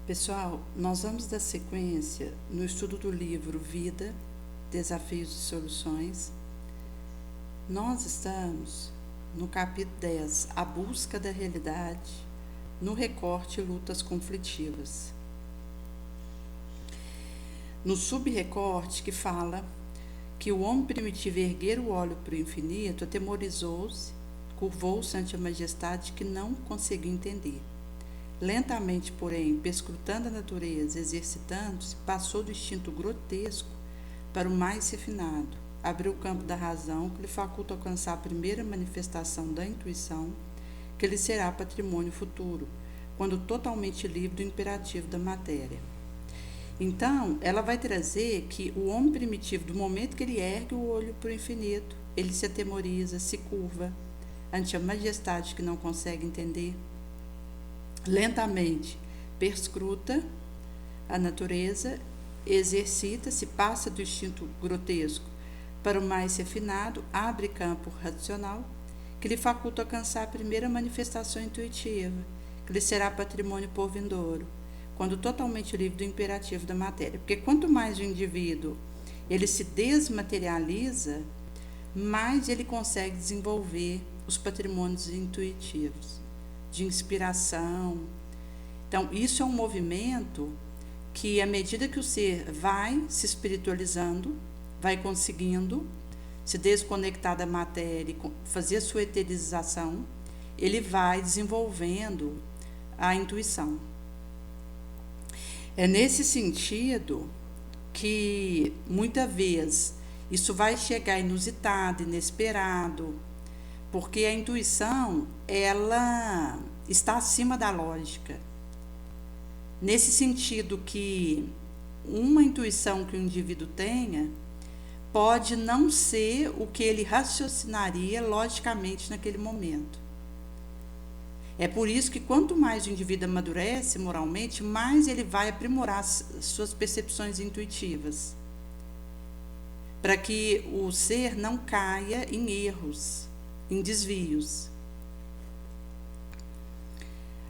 Pessoal, nós vamos dar sequência no estudo do livro Vida, Desafios e Soluções. Nós estamos no capítulo 10, A Busca da Realidade, no recorte Lutas Conflitivas. No subrecorte que fala que o homem primitivo erguer o olho para o infinito, atemorizou-se, curvou-se ante a majestade que não conseguiu entender. Lentamente, porém, perscrutando a natureza, exercitando-se, passou do instinto grotesco para o mais refinado. Abriu o campo da razão, que lhe faculta alcançar a primeira manifestação da intuição, que lhe será patrimônio futuro, quando totalmente livre do imperativo da matéria. Então, ela vai trazer que o homem primitivo, do momento que ele ergue o olho para o infinito, ele se atemoriza, se curva ante a majestade que não consegue entender. Lentamente perscruta a natureza, exercita-se, passa do instinto grotesco para o mais refinado, abre campo racional, que lhe faculta alcançar a primeira manifestação intuitiva, que lhe será patrimônio por vindouro, quando totalmente livre do imperativo da matéria. Porque quanto mais o indivíduo ele se desmaterializa, mais ele consegue desenvolver os patrimônios intuitivos, de inspiração. Então, isso é um movimento que, à medida que o ser vai se espiritualizando, vai conseguindo se desconectar da matéria e fazer a sua eterização, ele vai desenvolvendo a intuição. É nesse sentido que, muitas vezes, isso vai chegar inusitado, inesperado, porque a intuição, ela está acima da lógica. Nesse sentido que uma intuição que o indivíduo tenha pode não ser o que ele raciocinaria logicamente naquele momento. É por isso que quanto mais o indivíduo amadurece moralmente, mais ele vai aprimorar suas percepções intuitivas, para que o ser não caia em erros, em desvios.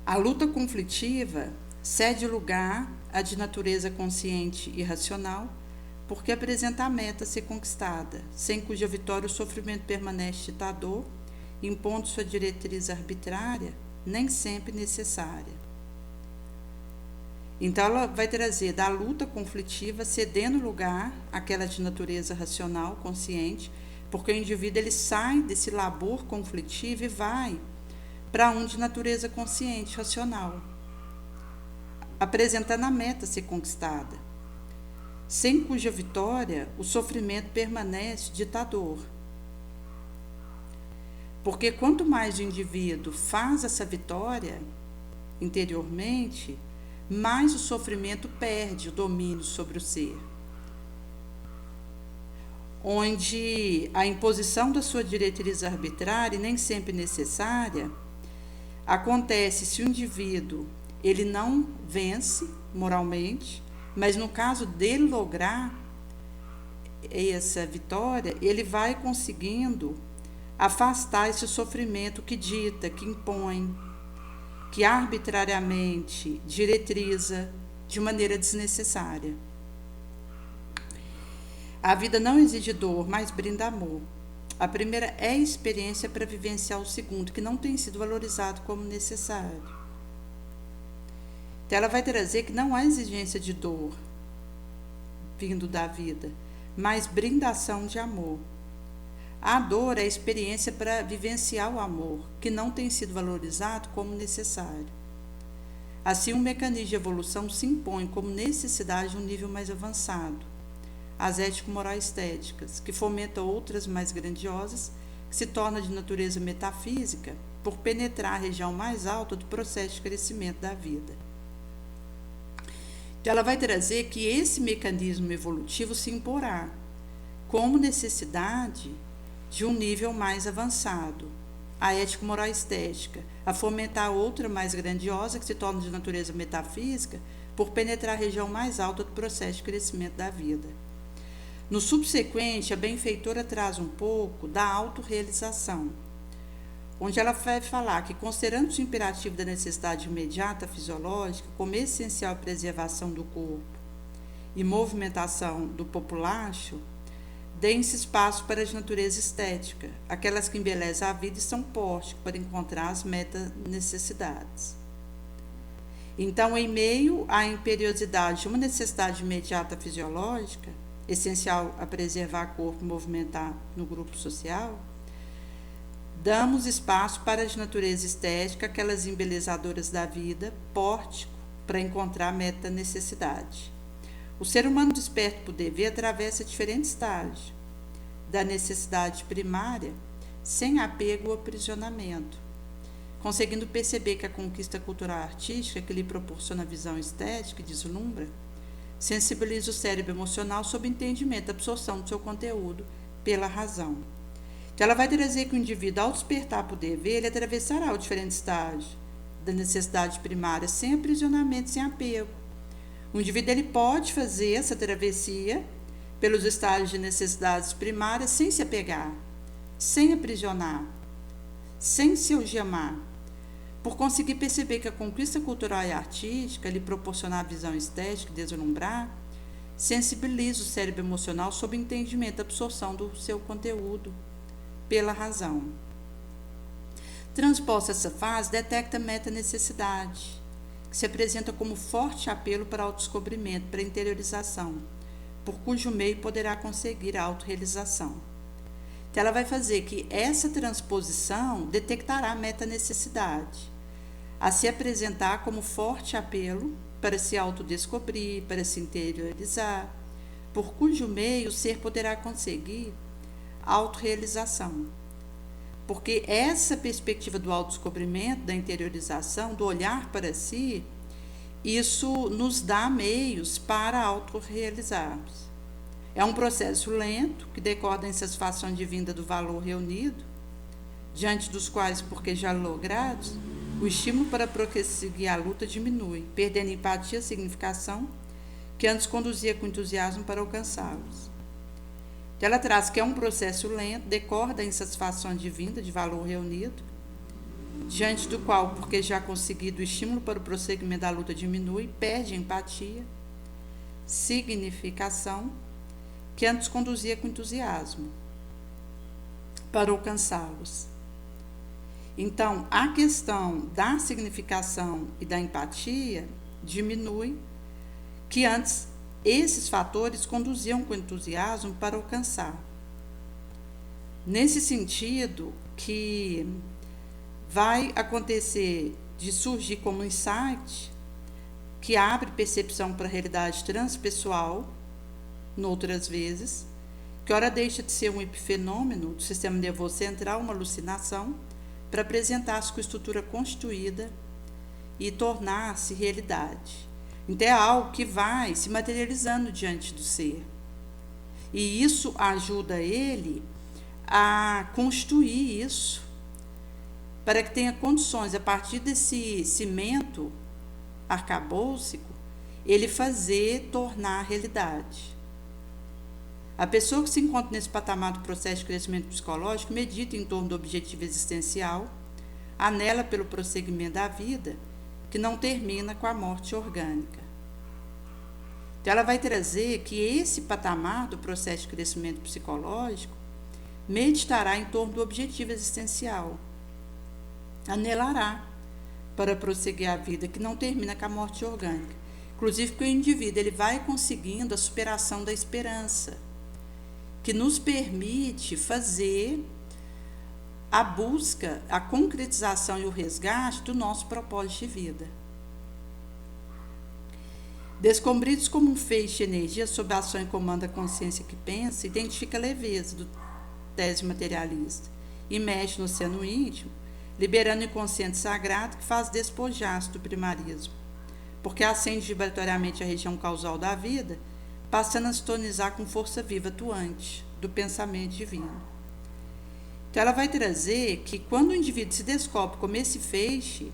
A luta conflitiva cede lugar à de natureza consciente e racional, porque apresenta a meta a ser conquistada, sem cuja vitória o sofrimento permanece ditador, impondo sua diretriz arbitrária, nem sempre necessária. Então, ela vai trazer da luta conflitiva, cedendo lugar àquela de natureza racional, consciente, porque o indivíduo ele sai desse labor conflitivo e vai para um de natureza consciente, racional, apresentando a meta a ser conquistada, sem cuja vitória o sofrimento permanece ditador. Porque quanto mais o indivíduo faz essa vitória interiormente, mais o sofrimento perde o domínio sobre o ser, onde a imposição da sua diretriz arbitrária, nem sempre necessária, acontece se o indivíduo ele não vence moralmente, mas no caso dele lograr essa vitória, ele vai conseguindo afastar esse sofrimento que dita, que impõe, que arbitrariamente diretriza de maneira desnecessária. A vida não exige dor, mas brinda amor. A primeira é a experiência para vivenciar o segundo, que não tem sido valorizado como necessário. Então, ela vai trazer que não há exigência de dor vindo da vida, mas brindação de amor. A dor é a experiência para vivenciar o amor, que não tem sido valorizado como necessário. Assim, um mecanismo de evolução se impõe como necessidade de um nível mais avançado, as ético-morais estéticas, que fomentam outras mais grandiosas, que se tornam de natureza metafísica, por penetrar a região mais alta do processo de crescimento da vida. Então, ela vai trazer que esse mecanismo evolutivo se imporá como necessidade de um nível mais avançado, a ético-moral estética, a fomentar outra mais grandiosa, que se torna de natureza metafísica, por penetrar a região mais alta do processo de crescimento da vida. No subsequente, a benfeitora traz um pouco da autorrealização, onde ela vai falar que, considerando o imperativo da necessidade imediata fisiológica como essencial à preservação do corpo e movimentação do populacho, deem-se espaço para a natureza estética, aquelas que embelezam a vida e são pórtico para encontrar as meta-necessidades. Então, em meio à imperiosidade de uma necessidade imediata fisiológica, essencial a preservar o corpo e movimentar no grupo social, damos espaço para a natureza estética, aquelas embelezadoras da vida, pórtico para encontrar a meta-necessidade. O ser humano desperto por dever atravessa diferentes estágios da necessidade primária, sem apego ou aprisionamento, conseguindo perceber que a conquista cultural artística que lhe proporciona a visão estética e deslumbra, sensibiliza o cérebro emocional sob entendimento, absorção do seu conteúdo pela razão. Então, ela vai trazer que o indivíduo, ao despertar por dever, ele atravessará o diferente estágio da necessidade primária sem aprisionamento, sem apego. O indivíduo ele pode fazer essa travessia pelos estágios de necessidades primárias sem se apegar, sem aprisionar, sem se algemar, por conseguir perceber que a conquista cultural e artística lhe proporcionar a visão estética e deslumbrar, sensibiliza o cérebro emocional sob entendimento, absorção do seu conteúdo pela razão. Transposta essa fase, detecta a meta-necessidade, que se apresenta como forte apelo para autodescobrimento, para interiorização, por cujo meio poderá conseguir a autorrealização. Então, ela vai fazer que essa transposição detectará a meta-necessidade, a se apresentar como forte apelo para se autodescobrir, para se interiorizar, por cujo meio o ser poderá conseguir a autorrealização. Porque essa perspectiva do autodescobrimento, da interiorização, do olhar para si, isso nos dá meios para autorrealizarmos. É um processo lento, que decorre da insatisfação divina do valor reunido, diante dos quais, porque já logrados, o estímulo para prosseguir a luta diminui, perdendo empatia e significação, que antes conduzia com entusiasmo para alcançá-los. Ela traz que é um processo lento, decorre da insatisfação divina de valor reunido, diante do qual, porque já conseguido, o estímulo para o prosseguimento da luta diminui, perde empatia, significação, que antes conduzia com entusiasmo para alcançá-los. Então, a questão da significação e da empatia diminui, que antes esses fatores conduziam com entusiasmo para alcançar. Nesse sentido, que vai acontecer de surgir como insight, que abre percepção para a realidade transpessoal, noutras vezes, que ora deixa de ser um epifenômeno do sistema nervoso central, uma alucinação, para apresentar-se com estrutura constituída e tornar-se realidade. Então, é algo que vai se materializando diante do ser. E isso ajuda ele a construir isso, para que tenha condições, a partir desse cimento arcabouçico, ele fazer tornar realidade. A pessoa que se encontra nesse patamar do processo de crescimento psicológico medita em torno do objetivo existencial, anela pelo prosseguimento da vida, que não termina com a morte orgânica. Então, ela vai trazer que esse patamar do processo de crescimento psicológico meditará em torno do objetivo existencial, anelará para prosseguir a vida, que não termina com a morte orgânica. Inclusive, que o indivíduo ele vai conseguindo a superação da esperança, que nos permite fazer a busca, a concretização e o resgate do nosso propósito de vida. Descobridos como um feixe de energia sob a ação e comando da consciência que pensa, identifica a leveza do tese materialista e mexe no oceano íntimo, liberando o inconsciente sagrado que faz despojar-se do primarismo, porque acende vibratoriamente a região causal da vida, passando a sintonizar com força viva atuante do pensamento divino. Então, ela vai trazer que quando o indivíduo se descobre como esse feixe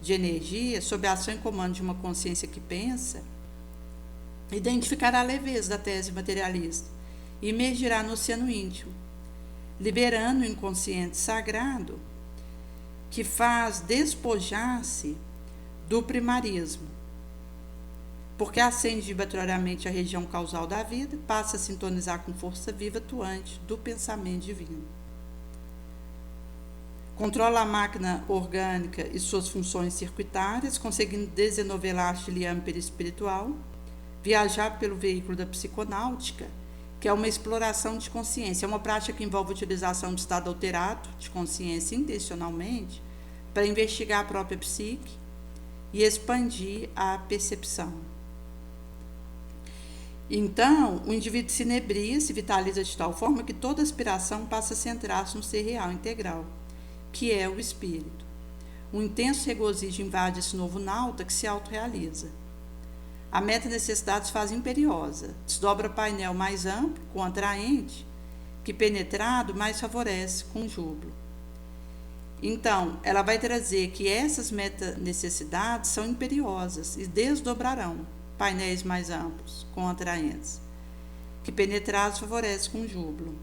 de energia, sob a ação e comando de uma consciência que pensa, identificará a leveza da tese materialista e emergirá no oceano íntimo, liberando o inconsciente sagrado que faz despojar-se do primarismo, porque acende vibratoriamente a região causal da vida, passa a sintonizar com força viva atuante do pensamento divino. Controla a máquina orgânica e suas funções circuitárias, conseguindo desenovelar-se de liame perispiritual, viajar pelo veículo da psiconáutica, que é uma exploração de consciência, é uma prática que envolve a utilização de estado alterado de consciência intencionalmente para investigar a própria psique e expandir a percepção. Então, o indivíduo se inebria, se vitaliza de tal forma que toda aspiração passa a centrar-se no ser real integral, que é o espírito. Um intenso regozijo invade esse novo nauta que se autorrealiza. A meta-necessidade se faz imperiosa, desdobra painel mais amplo, com atraente, que penetrado mais favorece com júbilo. Então, ela vai trazer que essas meta-necessidades são imperiosas e desdobrarão painéis mais amplos, com atraentes, que penetrados favorece com júbilo.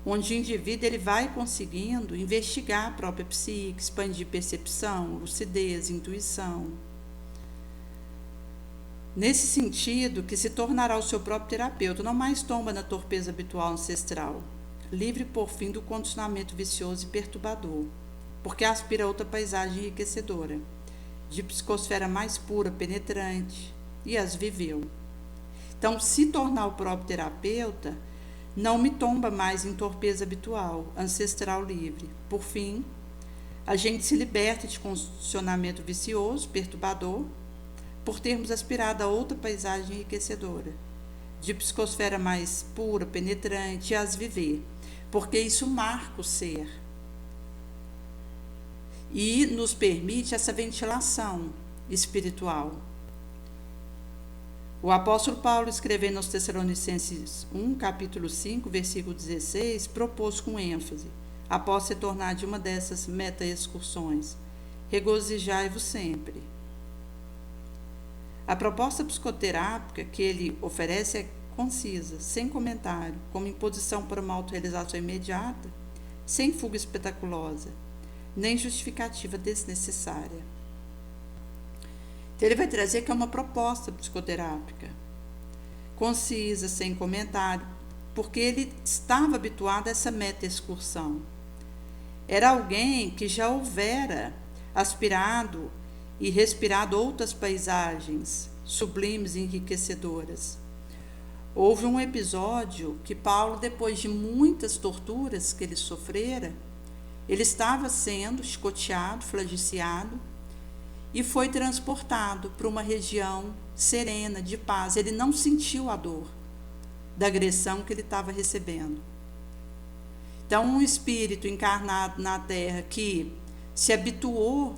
Onde o indivíduo ele vai conseguindo investigar a própria psique, expandir percepção, lucidez, intuição. Nesse sentido, que se tornará o seu próprio terapeuta, não mais tomba na torpeza habitual ancestral, livre por fim do condicionamento vicioso e perturbador, porque aspira a outra paisagem enriquecedora, de psicosfera mais pura, penetrante, e as viveu. Então, se tornar o próprio terapeuta, não me tomba mais em torpeza habitual, ancestral livre. Por fim, a gente se liberta de condicionamento vicioso, perturbador, por termos aspirado a outra paisagem enriquecedora, de psicosfera mais pura, penetrante, e as viver, porque isso marca o ser e nos permite essa ventilação espiritual. O apóstolo Paulo, escrevendo aos Tessalonicenses 1, capítulo 5, versículo 16, propôs com ênfase, após se tornar de uma dessas meta-excursões, regozijai-vos sempre. A proposta psicoterápica que ele oferece é concisa, sem comentário, como imposição para uma autorrealização imediata, sem fuga espetaculosa, nem justificativa desnecessária. Então, ele vai trazer que é uma proposta psicoterápica, concisa, sem comentário, porque ele estava habituado a essa meta-excursão. Era alguém que já houvera aspirado e respirado outras paisagens sublimes e enriquecedoras. Houve um episódio que Paulo, depois de muitas torturas que ele sofrera, ele estava sendo chicoteado, flagiciado, e foi transportado para uma região serena, de paz. Ele não sentiu a dor da agressão que ele estava recebendo. Então, um espírito encarnado na Terra que se habituou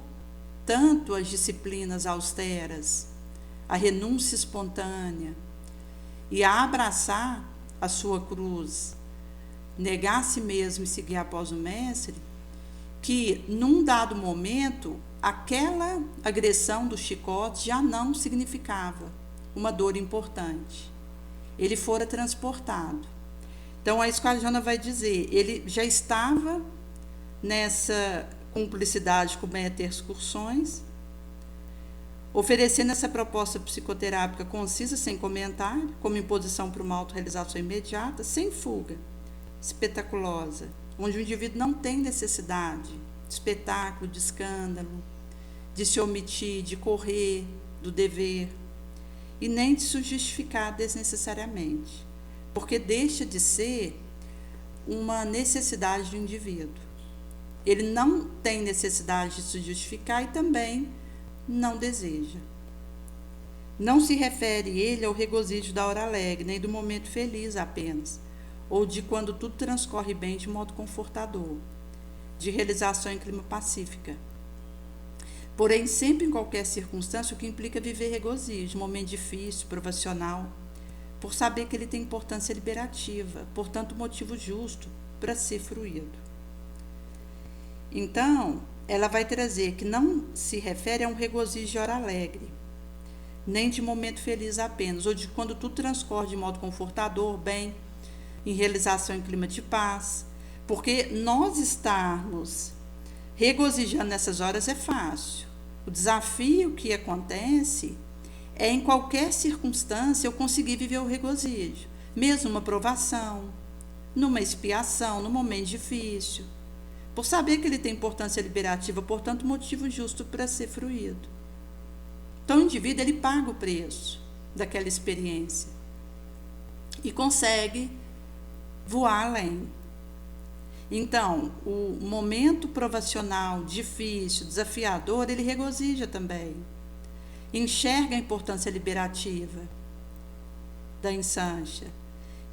tanto às disciplinas austeras, à renúncia espontânea e a abraçar a sua cruz, negar a si mesmo e seguir após o Mestre, que num dado momento aquela agressão do chicote já não significava uma dor importante. Ele fora transportado. Então, a Esquadrona vai dizer, ele já estava nessa cumplicidade com meta-excursões, oferecendo essa proposta psicoterápica concisa, sem comentário, como imposição para uma autorrealização imediata, sem fuga, espetaculosa, onde o indivíduo não tem necessidade de espetáculo, de escândalo, de se omitir, de correr do dever, e nem de se justificar desnecessariamente, porque deixa de ser uma necessidade do indivíduo. Ele não tem necessidade de se justificar e também não deseja. Não se refere ele ao regozijo da hora alegre, nem do momento feliz apenas, ou de quando tudo transcorre bem de modo confortador, de realização em clima pacífica. Porém, sempre em qualquer circunstância, o que implica viver regozijo, momento difícil, provacional, por saber que ele tem importância liberativa, portanto, motivo justo para ser fruído. Então, ela vai trazer que não se refere a um regozijo de hora alegre, nem de momento feliz apenas, ou de quando tudo transcorre de modo confortador, bem, em realização em clima de paz, porque nós estarmos regozijando nessas horas é fácil. O desafio que acontece é em qualquer circunstância eu conseguir viver o regozijo, mesmo numa provação, numa expiação, num momento difícil, por saber que ele tem importância liberativa, portanto, motivo justo para ser fruído. Então, o indivíduo ele paga o preço daquela experiência e consegue voar além. Então, o momento provacional, difícil, desafiador, ele regozija também. Enxerga a importância liberativa da insância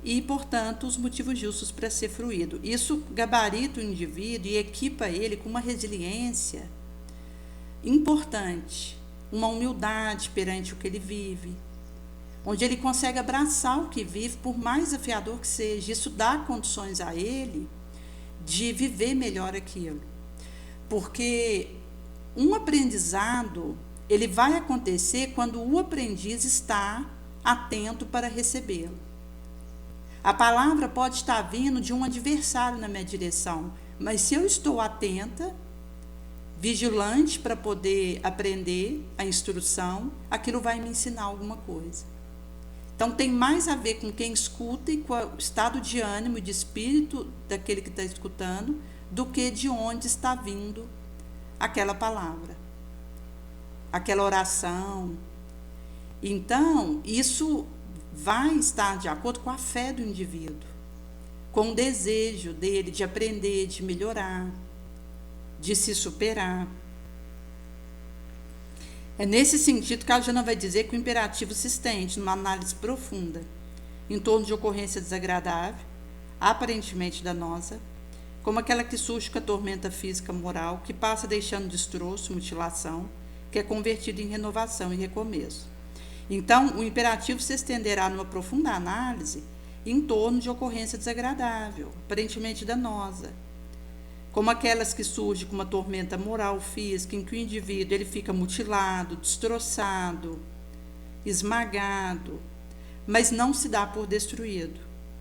e, portanto, os motivos justos para ser fruído. Isso gabarita o indivíduo e equipa ele com uma resiliência importante, uma humildade perante o que ele vive, onde ele consegue abraçar o que vive, por mais desafiador que seja. Isso dá condições a ele de viver melhor aquilo. Porque um aprendizado, ele vai acontecer quando o aprendiz está atento para recebê-lo. A palavra pode estar vindo de um adversário na minha direção, mas se eu estou atenta, vigilante para poder aprender a instrução, aquilo vai me ensinar alguma coisa. Então, tem mais a ver com quem escuta e com o estado de ânimo e de espírito daquele que está escutando, do que de onde está vindo aquela palavra, aquela oração. Então, isso vai estar de acordo com a fé do indivíduo, com o desejo dele de aprender, de melhorar, de se superar. É nesse sentido que a Jana vai dizer que o imperativo se estende numa análise profunda em torno de ocorrência desagradável, aparentemente danosa, como aquela que surge com a tormenta física moral, que passa deixando destroço, mutilação, que é convertido em renovação e recomeço. Então, o imperativo se estenderá numa profunda análise em torno de ocorrência desagradável, aparentemente danosa, como aquelas que surgem com uma tormenta moral, física, em que o indivíduo ele fica mutilado, destroçado, esmagado, mas não se dá por destruído.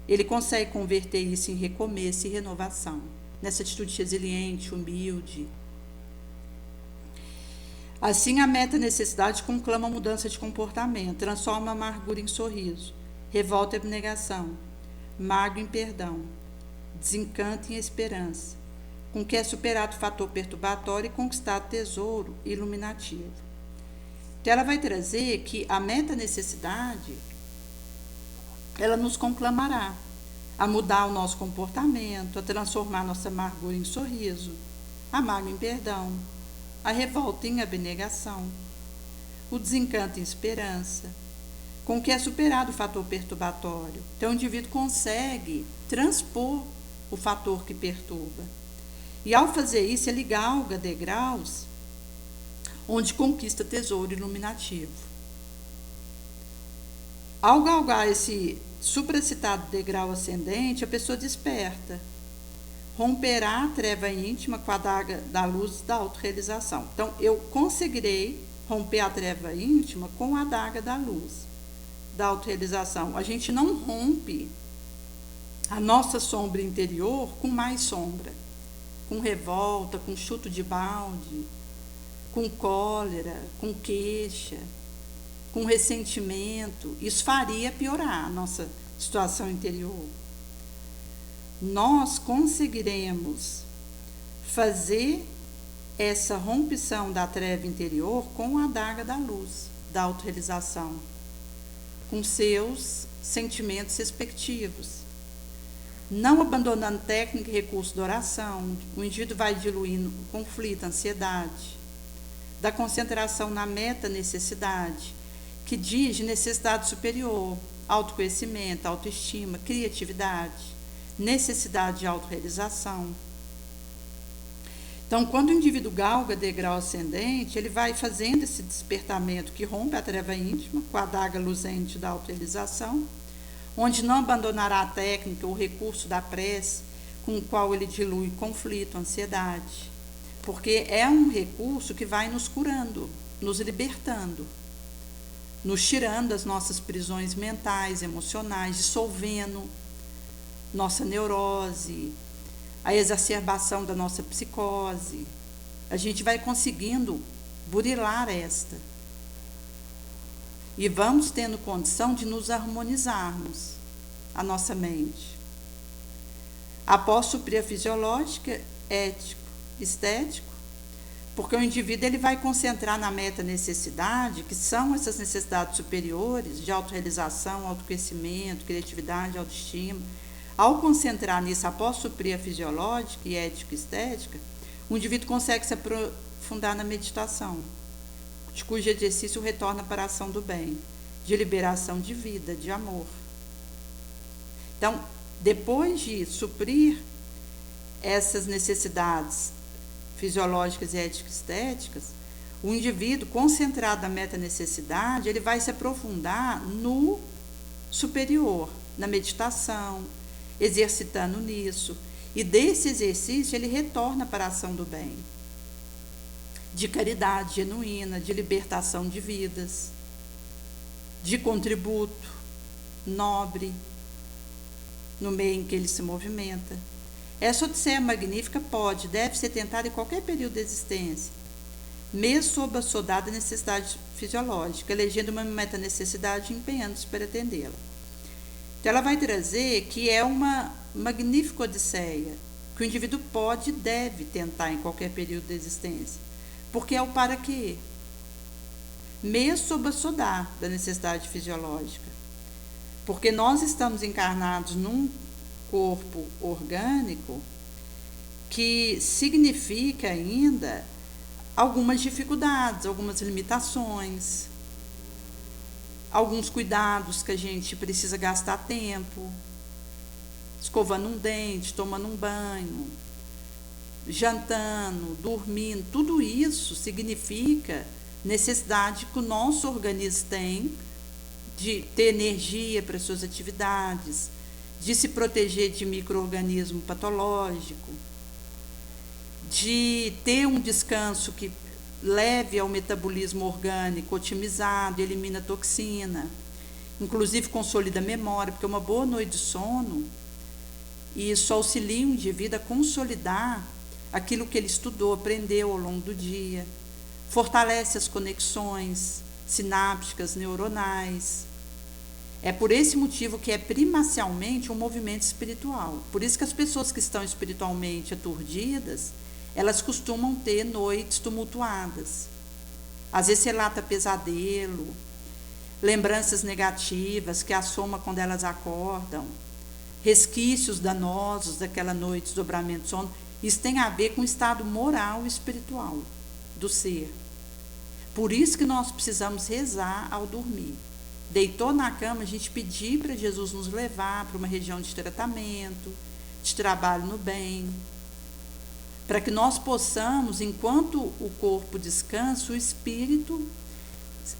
Ele consegue converter isso em recomeço e renovação, nessa atitude resiliente, humilde. Assim, a meta-necessidade conclama a mudança de comportamento, transforma a amargura em sorriso, revolta em abnegação, mágoa em perdão, desencanto em esperança, com que é superado o fator perturbatório e conquistado tesouro iluminativo. Então, ela vai trazer que a meta-necessidade, ela nos conclamará a mudar o nosso comportamento, a transformar a nossa amargura em sorriso, a mágoa em perdão, a revolta em abnegação, o desencanto em esperança, com que é superado o fator perturbatório. Então, o indivíduo consegue transpor o fator que perturba. E, ao fazer isso, ele galga degraus onde conquista tesouro iluminativo. Ao galgar esse supracitado degrau ascendente, a pessoa desperta, romperá a treva íntima com a adaga da luz da autorrealização. Então, eu conseguirei romper a treva íntima com a adaga da luz da autorrealização. A gente não rompe a nossa sombra interior com mais sombra, com revolta, com chuto de balde, com cólera, com queixa, com ressentimento. Isso faria piorar a nossa situação interior. Nós conseguiremos fazer essa rompição da treva interior com a adaga da luz, da autorrealização, com seus sentimentos respectivos. Não abandonando técnica e recurso da oração, o indivíduo vai diluindo o conflito, a ansiedade, da concentração na meta-necessidade, que diz necessidade superior, autoconhecimento, autoestima, criatividade, necessidade de autorrealização. Então, quando o indivíduo galga degrau ascendente, ele vai fazendo esse despertamento que rompe a treva íntima com a adaga luzente da autorrealização, onde não abandonará a técnica, o recurso da prece, com o qual ele dilui conflito, ansiedade, porque é um recurso que vai nos curando, nos libertando, nos tirando das nossas prisões mentais, emocionais, dissolvendo nossa neurose, a exacerbação da nossa psicose, a gente vai conseguindo burilar esta. E vamos tendo condição de nos harmonizarmos a nossa mente. Após suprir a fisiológica, ético, estético, porque o indivíduo ele vai concentrar na meta-necessidade, que são essas necessidades superiores de autorrealização, autoconhecimento, criatividade, autoestima. Ao concentrar nisso, após suprir a fisiológica e ético e estética, o indivíduo consegue se aprofundar na meditação, de cujo exercício retorna para a ação do bem, de liberação de vida, de amor. Então, depois de suprir essas necessidades fisiológicas e ético-estéticas, o indivíduo concentrado na meta-necessidade, ele vai se aprofundar no superior, na meditação, exercitando nisso. E desse exercício ele retorna para a ação do bem, de caridade genuína, de libertação de vidas, de contributo nobre no meio em que ele se movimenta. Essa odisseia magnífica deve ser tentada em qualquer período da existência, mesmo sob a soldada necessidade fisiológica, elegendo uma meta-necessidade e empenhando-se para atendê-la. Então, ela vai trazer que é uma magnífica odisseia, que o indivíduo pode e deve tentar em qualquer período da existência, porque é o para quê? Mesmo sob a soldada da necessidade fisiológica. Porque nós estamos encarnados num corpo orgânico que significa ainda algumas dificuldades, algumas limitações, alguns cuidados que a gente precisa gastar tempo, escovando um dente, tomando um banho, jantando, dormindo. Tudo isso significa necessidade que o nosso organismo tem de ter energia para suas atividades, de se proteger de micro-organismo patológico, de ter um descanso que leve ao metabolismo orgânico otimizado, elimina toxina, inclusive consolida a memória, porque uma boa noite de sono, isso auxilia o indivíduo a consolidar aquilo que ele estudou, aprendeu ao longo do dia, fortalece as conexões sinápticas, neuronais. É por esse motivo que é primacialmente um movimento espiritual. Por isso que as pessoas que estão espiritualmente aturdidas, elas costumam ter noites tumultuadas. Às vezes relata pesadelo, lembranças negativas que assomam quando elas acordam, resquícios danosos daquela noite, desdobramento de sono. Isso tem a ver com o estado moral e espiritual do ser. Por isso que nós precisamos rezar ao dormir. Deitou na cama, a gente pedir para Jesus nos levar para uma região de tratamento, de trabalho no bem, para que nós possamos, enquanto o corpo descansa, o espírito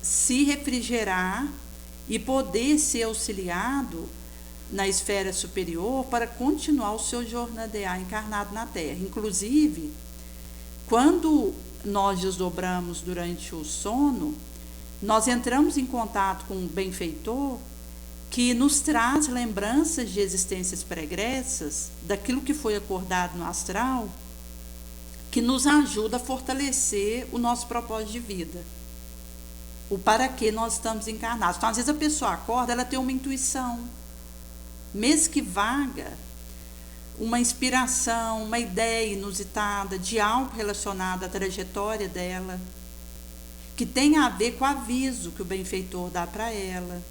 se refrigerar e poder ser auxiliado na esfera superior para continuar o seu jornadear encarnado na Terra. Inclusive, quando nós desdobramos durante o sono, nós entramos em contato com um benfeitor que nos traz lembranças de existências pregressas, daquilo que foi acordado no astral, que nos ajuda a fortalecer o nosso propósito de vida, o para que nós estamos encarnados. Então, às vezes a pessoa acorda, ela tem uma intuição, mesmo que vaga, uma inspiração, uma ideia inusitada de algo relacionado à trajetória dela, que tem a ver com o aviso que o benfeitor dá para ela,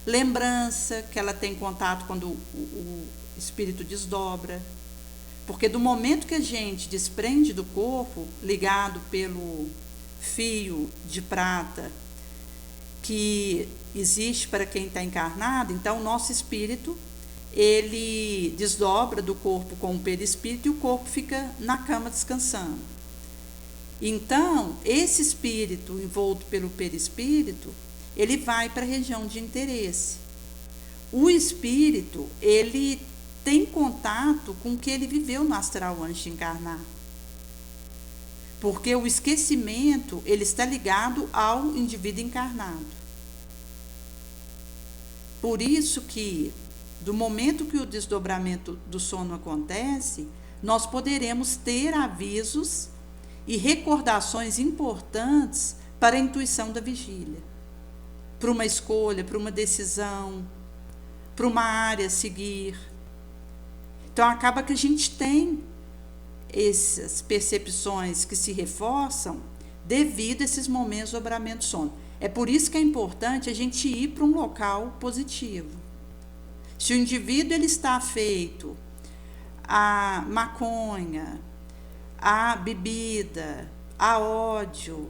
lembrança que ela tem contato quando o espírito desdobra. Porque do momento que a gente desprende do corpo, ligado pelo fio de prata que existe para quem está encarnado, então o nosso espírito, ele desdobra do corpo com o perispírito e o corpo fica na cama descansando. Então, esse espírito envolto pelo perispírito, ele vai para a região de interesse. O espírito, ele tem contato com o que ele viveu no astral antes de encarnar. Porque o esquecimento, ele está ligado ao indivíduo encarnado. Por isso que, do momento que o desdobramento do sono acontece, nós poderemos ter avisos e recordações importantes para a intuição da vigília, para uma escolha, para uma decisão, para uma área a seguir. Então acaba que a gente tem essas percepções que se reforçam devido a esses momentos de dobramento de sono. É por isso que é importante a gente ir para um local positivo. Se o indivíduo ele está afeito à maconha, à bebida, a ódio,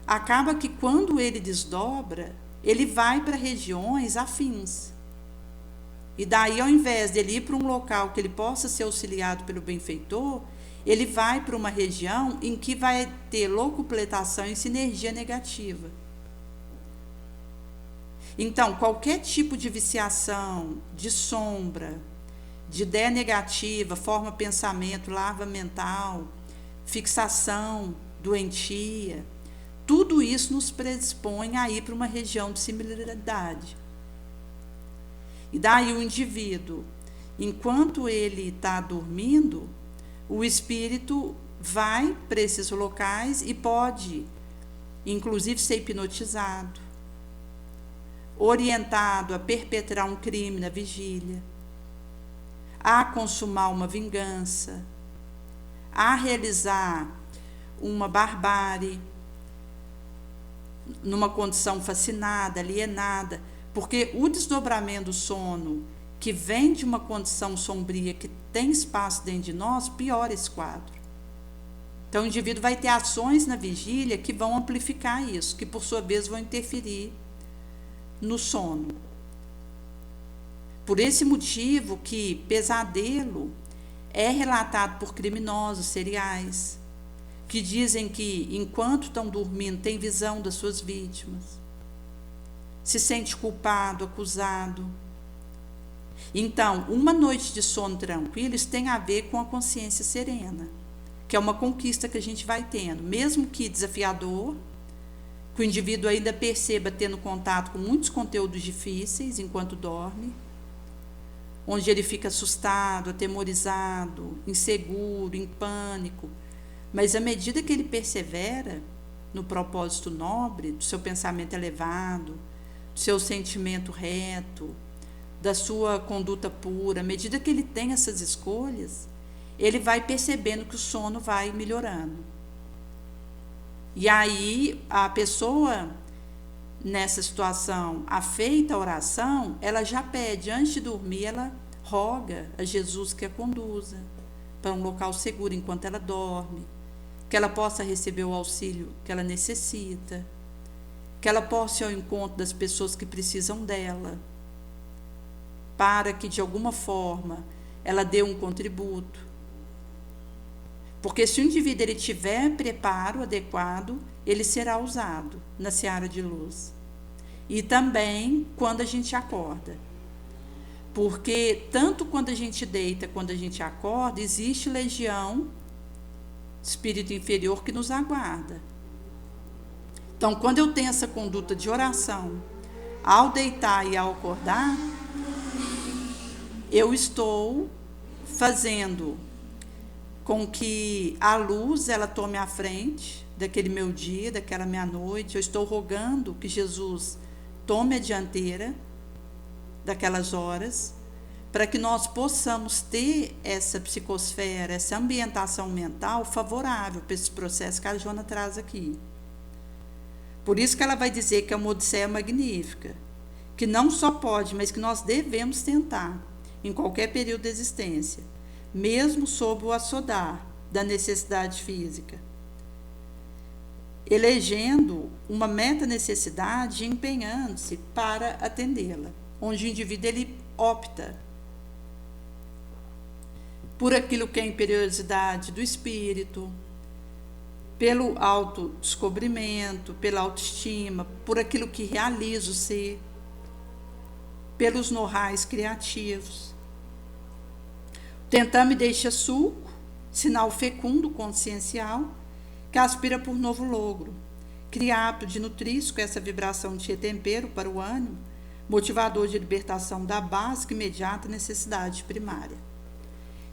acaba que quando ele desdobra, ele vai para regiões afins. E daí, ao invés dele ir para um local que ele possa ser auxiliado pelo benfeitor, ele vai para uma região em que vai ter locupletação e sinergia negativa. Então, qualquer tipo de viciação, de sombra, de ideia negativa, forma pensamento, larva mental, fixação, doentia, tudo isso nos predispõe a ir para uma região de similaridade. E daí o indivíduo, enquanto ele está dormindo, o espírito vai para esses locais e pode, inclusive, ser hipnotizado, orientado a perpetrar um crime na vigília, a consumar uma vingança, a realizar uma barbárie, numa condição fascinada, alienada, porque o desdobramento do sono, que vem de uma condição sombria, que tem espaço dentro de nós, piora esse quadro. Então, o indivíduo vai ter ações na vigília que vão amplificar isso, que por sua vez vão interferir no sono. Por esse motivo que pesadelo é relatado por criminosos seriais, que dizem que, enquanto estão dormindo, tem visão das suas vítimas, se sente culpado, acusado. Então, uma noite de sono tranquilo, isso tem a ver com a consciência serena, que é uma conquista que a gente vai tendo, mesmo que desafiador, que o indivíduo ainda perceba tendo contato com muitos conteúdos difíceis enquanto dorme, onde ele fica assustado, atemorizado, inseguro, em pânico, mas à medida que ele persevera no propósito nobre, do seu pensamento elevado, do seu sentimento reto, da sua conduta pura, à medida que ele tem essas escolhas, ele vai percebendo que o sono vai melhorando. E aí, a pessoa, nessa situação, afeita à oração, ela já pede, antes de dormir, ela roga a Jesus que a conduza para um local seguro enquanto ela dorme, que ela possa receber o auxílio que ela necessita, que ela possa ir ao encontro das pessoas que precisam dela, para que, de alguma forma, ela dê um contributo. Porque se o indivíduo ele tiver preparo adequado, ele será usado na seara de luz. E também quando a gente acorda. Porque tanto quando a gente deita, quando a gente acorda, existe legião, espírito inferior, que nos aguarda. Então, quando eu tenho essa conduta de oração, ao deitar e ao acordar, eu estou fazendo com que a luz ela tome a frente daquele meu dia, daquela minha noite. Eu estou rogando que Jesus tome a dianteira daquelas horas, para que nós possamos ter essa psicosfera, essa ambientação mental favorável para esse processo que a Joana traz aqui. Por isso que ela vai dizer que é uma odisseia magnífica, que não só pode, mas que nós devemos tentar em qualquer período da existência, mesmo sob o assodar da necessidade física, elegendo uma meta-necessidade e empenhando-se para atendê-la, onde o indivíduo ele opta por aquilo que é a imperiosidade do espírito, pelo autodescobrimento, pela autoestima, por aquilo que realiza o ser, pelos know-hows criativos. Tentame deixa suco, sinal fecundo consciencial, que aspira por novo logro, cria apto de nutrir com essa vibração de tempero para o ânimo, motivador de libertação da básica e imediata necessidade primária.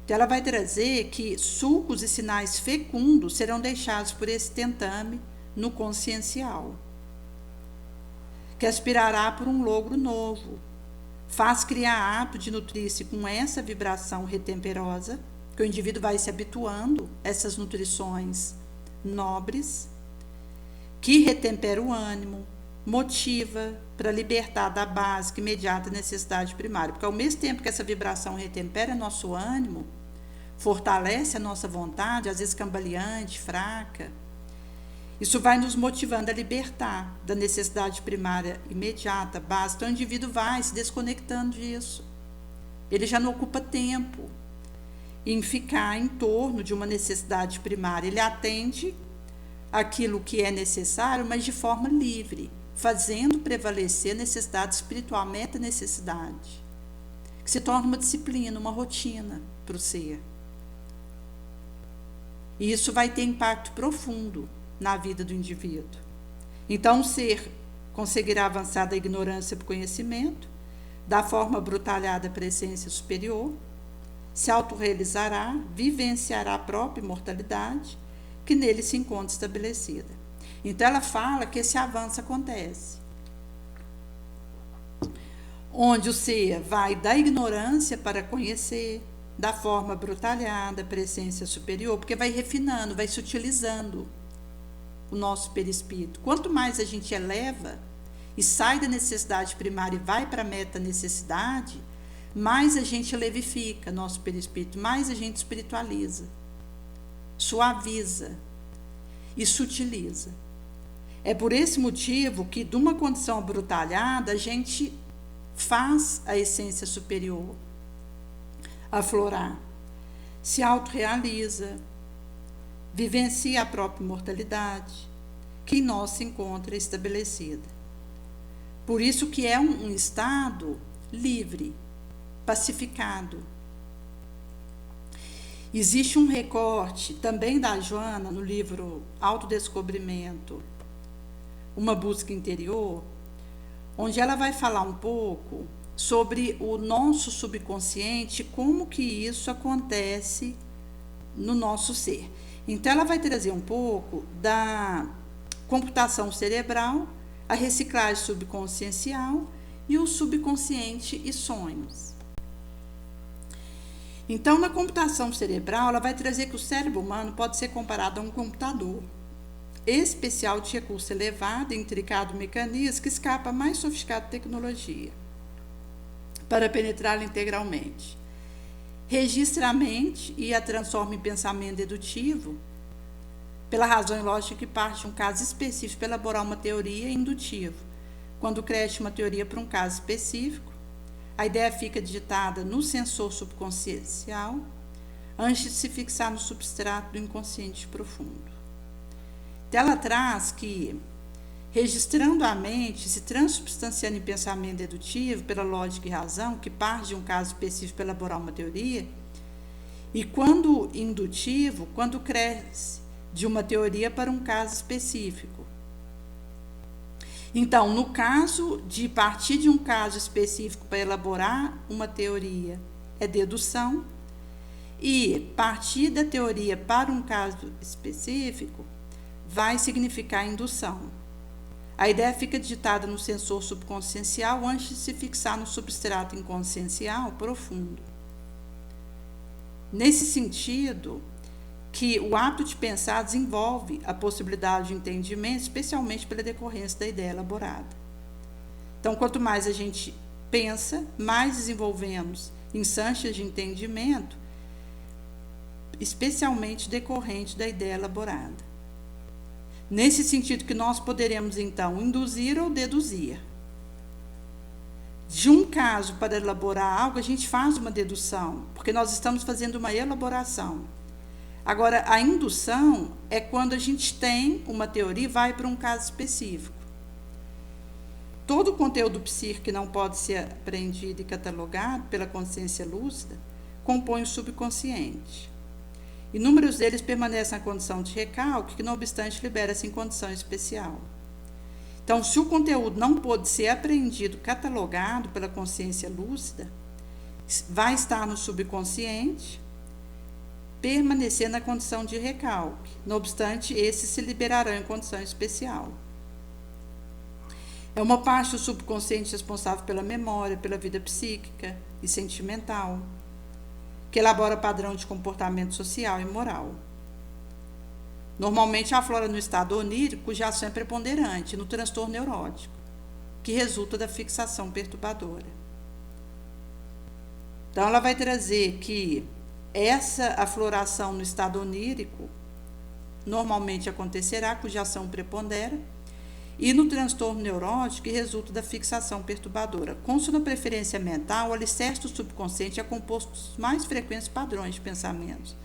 Então, ela vai trazer que sulcos e sinais fecundos serão deixados por esse tentame no consciencial, que aspirará por um logro novo. Faz criar hábito de nutrir-se com essa vibração retemperosa, que o indivíduo vai se habituando a essas nutrições nobres, que retempera o ânimo, motiva para libertar da básica imediata necessidade primária. Porque ao mesmo tempo que essa vibração retempera nosso ânimo, fortalece a nossa vontade, às vezes cambaleante, fraca, isso vai nos motivando a libertar da necessidade primária imediata, básica. Então o indivíduo vai se desconectando disso. Ele já não ocupa tempo em ficar em torno de uma necessidade primária. Ele atende aquilo que é necessário, mas de forma livre, fazendo prevalecer a necessidade espiritual, a meta-necessidade, que se torna uma disciplina, uma rotina para o ser. E isso vai ter impacto profundo na vida do indivíduo. Então, o ser conseguirá avançar da ignorância para o conhecimento, da forma brutalhada para a essência superior, se autorrealizará, vivenciará a própria imortalidade, que nele se encontra estabelecida. Então, ela fala que esse avanço acontece, onde o ser vai da ignorância para conhecer, da forma brutalhada para a essência superior, porque vai refinando, vai sutilizando o nosso perispírito. Quanto mais a gente eleva e sai da necessidade primária e vai para a meta-necessidade, mais a gente levifica nosso perispírito, mais a gente espiritualiza, suaviza e sutiliza. É por esse motivo que, de uma condição abrutalhada, a gente faz a essência superior aflorar, se autorrealiza, vivencia a própria imortalidade, que em nós se encontra estabelecida. Por isso que é um estado livre, pacificado. Existe um recorte também da Joana no livro Autodescobrimento, uma busca interior, onde ela vai falar um pouco sobre o nosso subconsciente, como que isso acontece no nosso ser. Então, ela vai trazer um pouco da computação cerebral, a reciclagem subconsciencial e o subconsciente e sonhos. Então, na computação cerebral, ela vai trazer que o cérebro humano pode ser comparado a um computador especial de recurso elevado e intricado mecanismo que escapa à mais sofisticada tecnologia para penetrá-la integralmente. Registra a mente e a transforma em pensamento dedutivo, pela razão lógica que parte de um caso específico para elaborar uma teoria indutiva. Quando cresce uma teoria para um caso específico, a ideia fica digitada no sensor subconsciencial antes de se fixar no substrato do inconsciente profundo. Então, ela traz que, registrando a mente, se transubstanciando em pensamento dedutivo pela lógica e razão, que parte de um caso específico para elaborar uma teoria, e quando indutivo, quando cresce de uma teoria para um caso específico. Então, no caso de partir de um caso específico para elaborar uma teoria, é dedução, e partir da teoria para um caso específico vai significar indução. A ideia fica digitada no sensor subconsciencial antes de se fixar no substrato inconsciencial profundo. Nesse sentido, que o ato de pensar desenvolve a possibilidade de entendimento, especialmente pela decorrência da ideia elaborada. Então, quanto mais a gente pensa, mais desenvolvemos instâncias de entendimento, especialmente decorrente da ideia elaborada. Nesse sentido que nós poderemos, então, induzir ou deduzir. De um caso para elaborar algo, a gente faz uma dedução, porque nós estamos fazendo uma elaboração. Agora, a indução é quando a gente tem uma teoria e vai para um caso específico. Todo o conteúdo psíquico que não pode ser apreendido e catalogado pela consciência lúcida compõe o subconsciente. Inúmeros deles permanecem na condição de recalque, que, não obstante, libera-se em condição especial. Então, se o conteúdo não pôde ser apreendido, catalogado pela consciência lúcida, vai estar no subconsciente, permanecer na condição de recalque. Não obstante, esses se liberarão em condição especial. É uma parte do subconsciente responsável pela memória, pela vida psíquica e sentimental, que elabora padrão de comportamento social e moral. Normalmente aflora no estado onírico, cuja ação é preponderante, no transtorno neurótico, que resulta da fixação perturbadora. Então, ela vai trazer que essa afloração no estado onírico normalmente acontecerá, cuja ação prepondera, e no transtorno neurótico, que resulta da fixação perturbadora. Consta na preferência mental, o alicerce do subconsciente é composto dos mais frequentes padrões de pensamentos,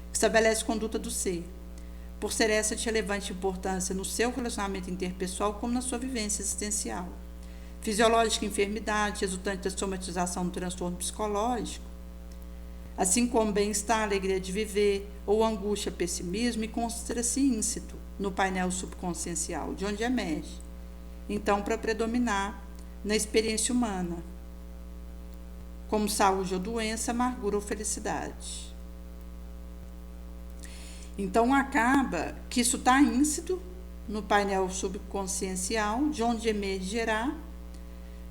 que estabelece conduta do ser, por ser essa de relevante importância no seu relacionamento interpessoal como na sua vivência existencial. Fisiológica enfermidade, resultante da somatização do transtorno psicológico, assim como bem-estar, alegria de viver, ou angústia, pessimismo, encontra-se íncito no painel subconsciencial, de onde emerge, então, para predominar na experiência humana, como saúde ou doença, amargura ou felicidade. Então, acaba que isso está íncito no painel subconsciencial, de onde emergerá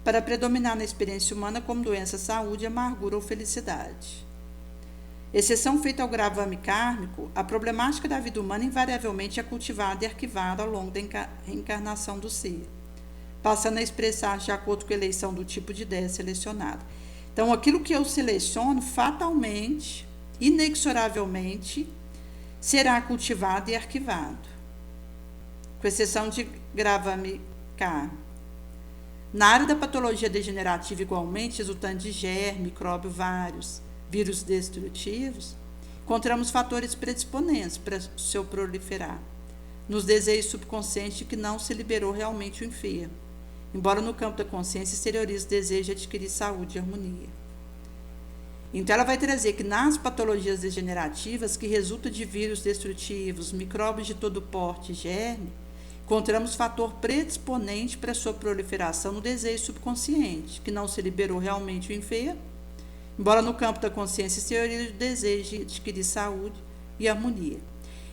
para predominar na experiência humana como doença, saúde, amargura ou felicidade. Exceção feita ao gravame kármico, a problemática da vida humana invariavelmente é cultivada e arquivada ao longo da reencarnação do ser, passando a expressar-se de acordo com a eleição do tipo de ideia selecionada. Então, aquilo que eu seleciono, fatalmente, inexoravelmente, será cultivado e arquivado, com exceção de gravame kármico. Na área da patologia degenerativa, igualmente, resultante de germe, micróbio vários, vírus destrutivos, encontramos fatores predisponentes para o seu proliferar, nos desejos subconscientes que não se liberou realmente o enfermo, embora no campo da consciência exteriorize o desejo de adquirir saúde e harmonia. Então, ela vai trazer que nas patologias degenerativas, que resultam de vírus destrutivos, micróbios de todo porte e germe, encontramos fator predisponente para a sua proliferação no desejo subconsciente, que não se liberou realmente o enfermo, embora no campo da consciência exteriorize o desejo de adquirir saúde e harmonia.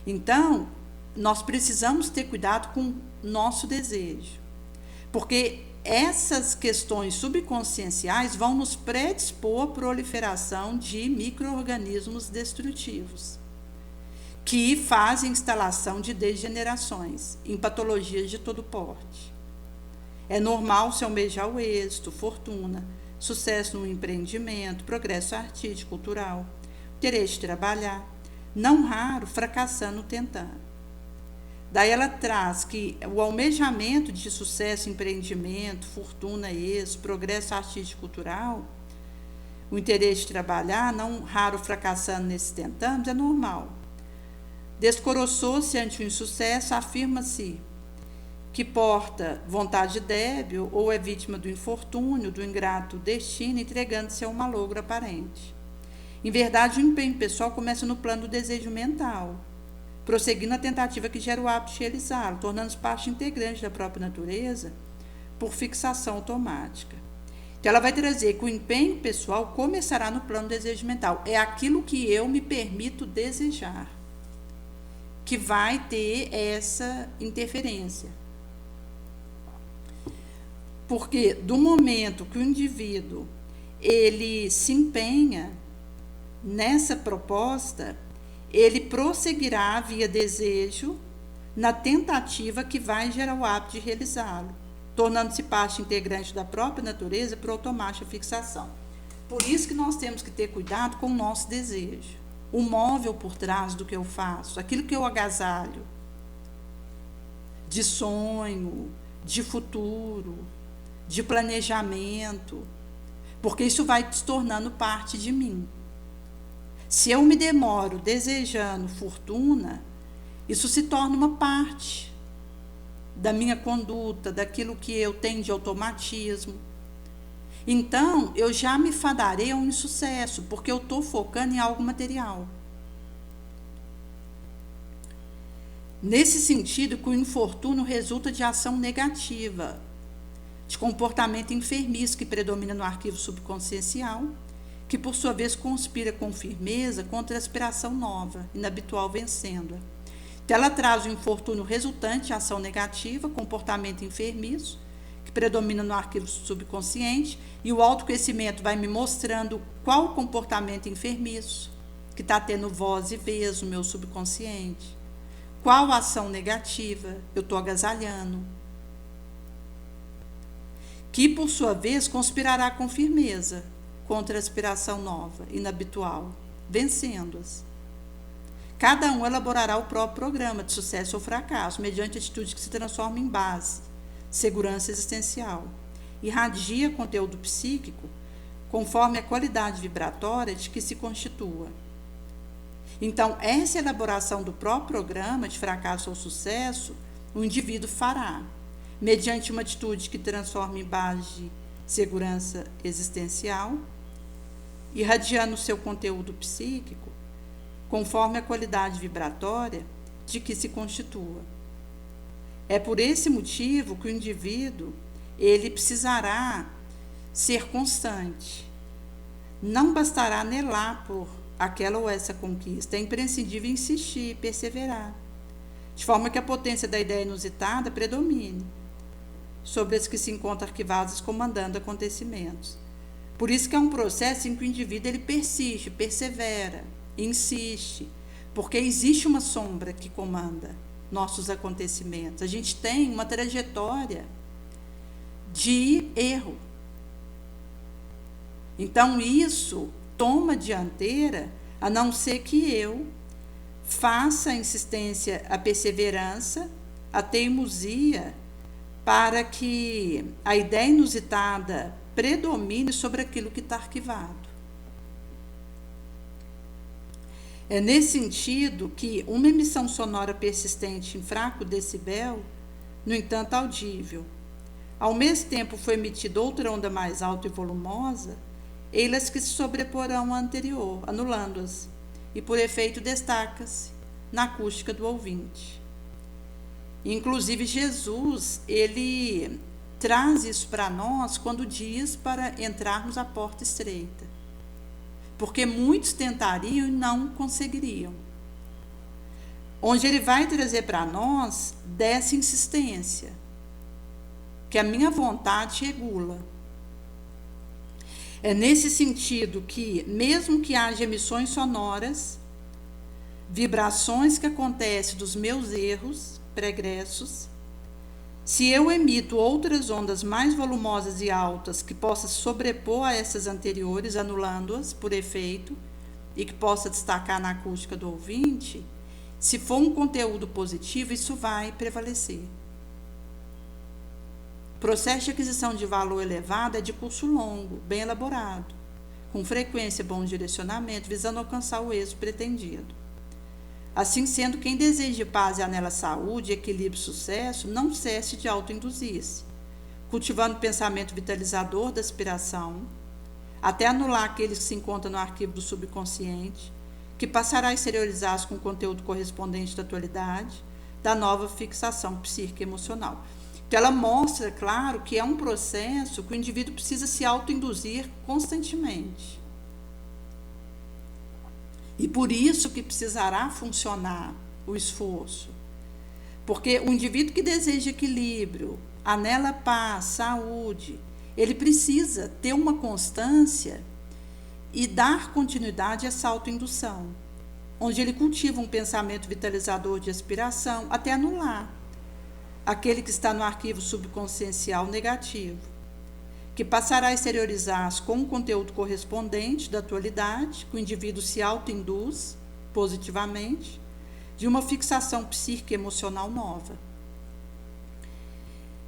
Então, nós precisamos ter cuidado com o nosso desejo, porque essas questões subconscienciais vão nos predispor à proliferação de micro-organismos destrutivos, que fazem instalação de degenerações em patologias de todo porte. É normal se almejar o êxito, fortuna, sucesso no empreendimento, progresso artístico, cultural, interesse de trabalhar, não raro fracassando tentando. Daí ela traz que o almejamento de sucesso, empreendimento, fortuna, êxito, progresso artístico, cultural, o interesse de trabalhar, não raro fracassando nesses tentamos, é normal. Descoroçou-se ante o insucesso, afirma-se que porta vontade débil ou é vítima do infortúnio, do ingrato destino, entregando-se a um malogro aparente. Em verdade, o empenho pessoal começa no plano do desejo mental, prosseguindo a tentativa que gera o hábito de realizá-lo, tornando-se parte integrante da própria natureza por fixação automática. Então, ela vai trazer que o empenho pessoal começará no plano do desejo mental. É aquilo que eu me permito desejar, que vai ter essa interferência. Porque do momento que o indivíduo ele se empenha nessa proposta, ele prosseguirá via desejo na tentativa que vai gerar o hábito de realizá-lo, tornando-se parte integrante da própria natureza por automática fixação. Por isso que nós temos que ter cuidado com o nosso desejo, o móvel por trás do que eu faço, aquilo que eu agasalho, de sonho, de futuro, de planejamento, porque isso vai se tornando parte de mim. Se eu me demoro desejando fortuna, isso se torna uma parte da minha conduta, daquilo que eu tenho de automatismo. Então, eu já me fadarei a um insucesso, porque eu estou focando em algo material. Nesse sentido, que o infortúnio resulta de ação negativa, de comportamento enfermiço que predomina no arquivo subconsciencial, que por sua vez conspira com firmeza contra a aspiração nova, inabitual, vencendo-a. Então, ela traz o infortúnio resultante, ação negativa, comportamento enfermiço, que predomina no arquivo subconsciente, e o autoconhecimento vai me mostrando qual comportamento enfermiço que está tendo voz e vez no meu subconsciente, qual ação negativa eu estou agasalhando, que por sua vez conspirará com firmeza contra a aspiração nova, inabitual, vencendo-as. Cada um elaborará o próprio programa de sucesso ou fracasso, mediante atitude que se transforma em base, segurança existencial. Irradia conteúdo psíquico conforme a qualidade vibratória de que se constitua. Então, essa elaboração do próprio programa de fracasso ou sucesso, o indivíduo fará, mediante uma atitude que transforma em base de segurança existencial, irradiando o seu conteúdo psíquico, conforme a qualidade vibratória de que se constitua. É por esse motivo que o indivíduo, ele precisará ser constante. Não bastará anelar por aquela ou essa conquista, é imprescindível insistir e perseverar, de forma que a potência da ideia inusitada predomine sobre as que se encontram arquivadas comandando acontecimentos. Por isso que é um processo em que o indivíduo ele persiste, persevera, insiste, porque existe uma sombra que comanda nossos acontecimentos. A gente tem uma trajetória de erro. Então isso toma dianteira, a não ser que eu faça a insistência, a perseverança, a teimosia, para que a ideia inusitada predomine sobre aquilo que está arquivado. É nesse sentido que uma emissão sonora persistente em fraco decibel, no entanto audível, ao mesmo tempo foi emitida outra onda mais alta e volumosa, elas que se sobreporão à anterior, anulando-as, e por efeito destaca-se na acústica do ouvinte. Inclusive Jesus, ele traz isso para nós quando diz para entrarmos à porta estreita, porque muitos tentariam e não conseguiriam. Onde ele vai trazer para nós dessa insistência, que a minha vontade regula. É nesse sentido que, mesmo que haja emissões sonoras, vibrações que acontecem dos meus erros pregressos, se eu emito outras ondas mais volumosas e altas que possa sobrepor a essas anteriores, anulando-as por efeito, e que possa destacar na acústica do ouvinte, se for um conteúdo positivo, isso vai prevalecer. O processo de aquisição de valor elevado é de curso longo, bem elaborado, com frequência e bom direcionamento, visando alcançar o êxito pretendido. Assim sendo, quem deseja paz e anela saúde, equilíbrio e sucesso, não cesse de autoinduzir-se, cultivando o pensamento vitalizador da aspiração, até anular aqueles que se encontram no arquivo do subconsciente, que passará a exteriorizar-se com o conteúdo correspondente da atualidade, da nova fixação psíquica emocional. Então, ela mostra, claro, que é um processo que o indivíduo precisa se autoinduzir constantemente. E por isso que precisará funcionar o esforço. Porque o indivíduo que deseja equilíbrio, anela paz, saúde, ele precisa ter uma constância e dar continuidade a essa autoindução, onde ele cultiva um pensamento vitalizador de aspiração até anular aquele que está no arquivo subconsciencial negativo, que passará a exteriorizar-se com o conteúdo correspondente da atualidade, que o indivíduo se autoinduz positivamente, de uma fixação psíquica emocional nova.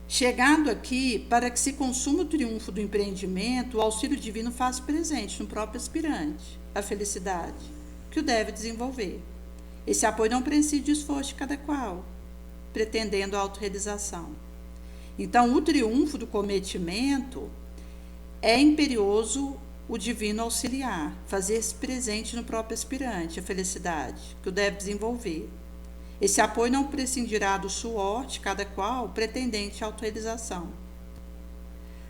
Chegado aqui, para que se consuma o triunfo do empreendimento, o auxílio divino faz presente no próprio aspirante a felicidade, que o deve desenvolver. Esse apoio não prescinde do esforço de cada qual, pretendendo a autorrealização. Então, o triunfo do cometimento é imperioso o divino auxiliar, fazer-se presente no próprio aspirante, a felicidade, que o deve desenvolver. Esse apoio não prescindirá do suor de cada qual pretendente à autorrealização.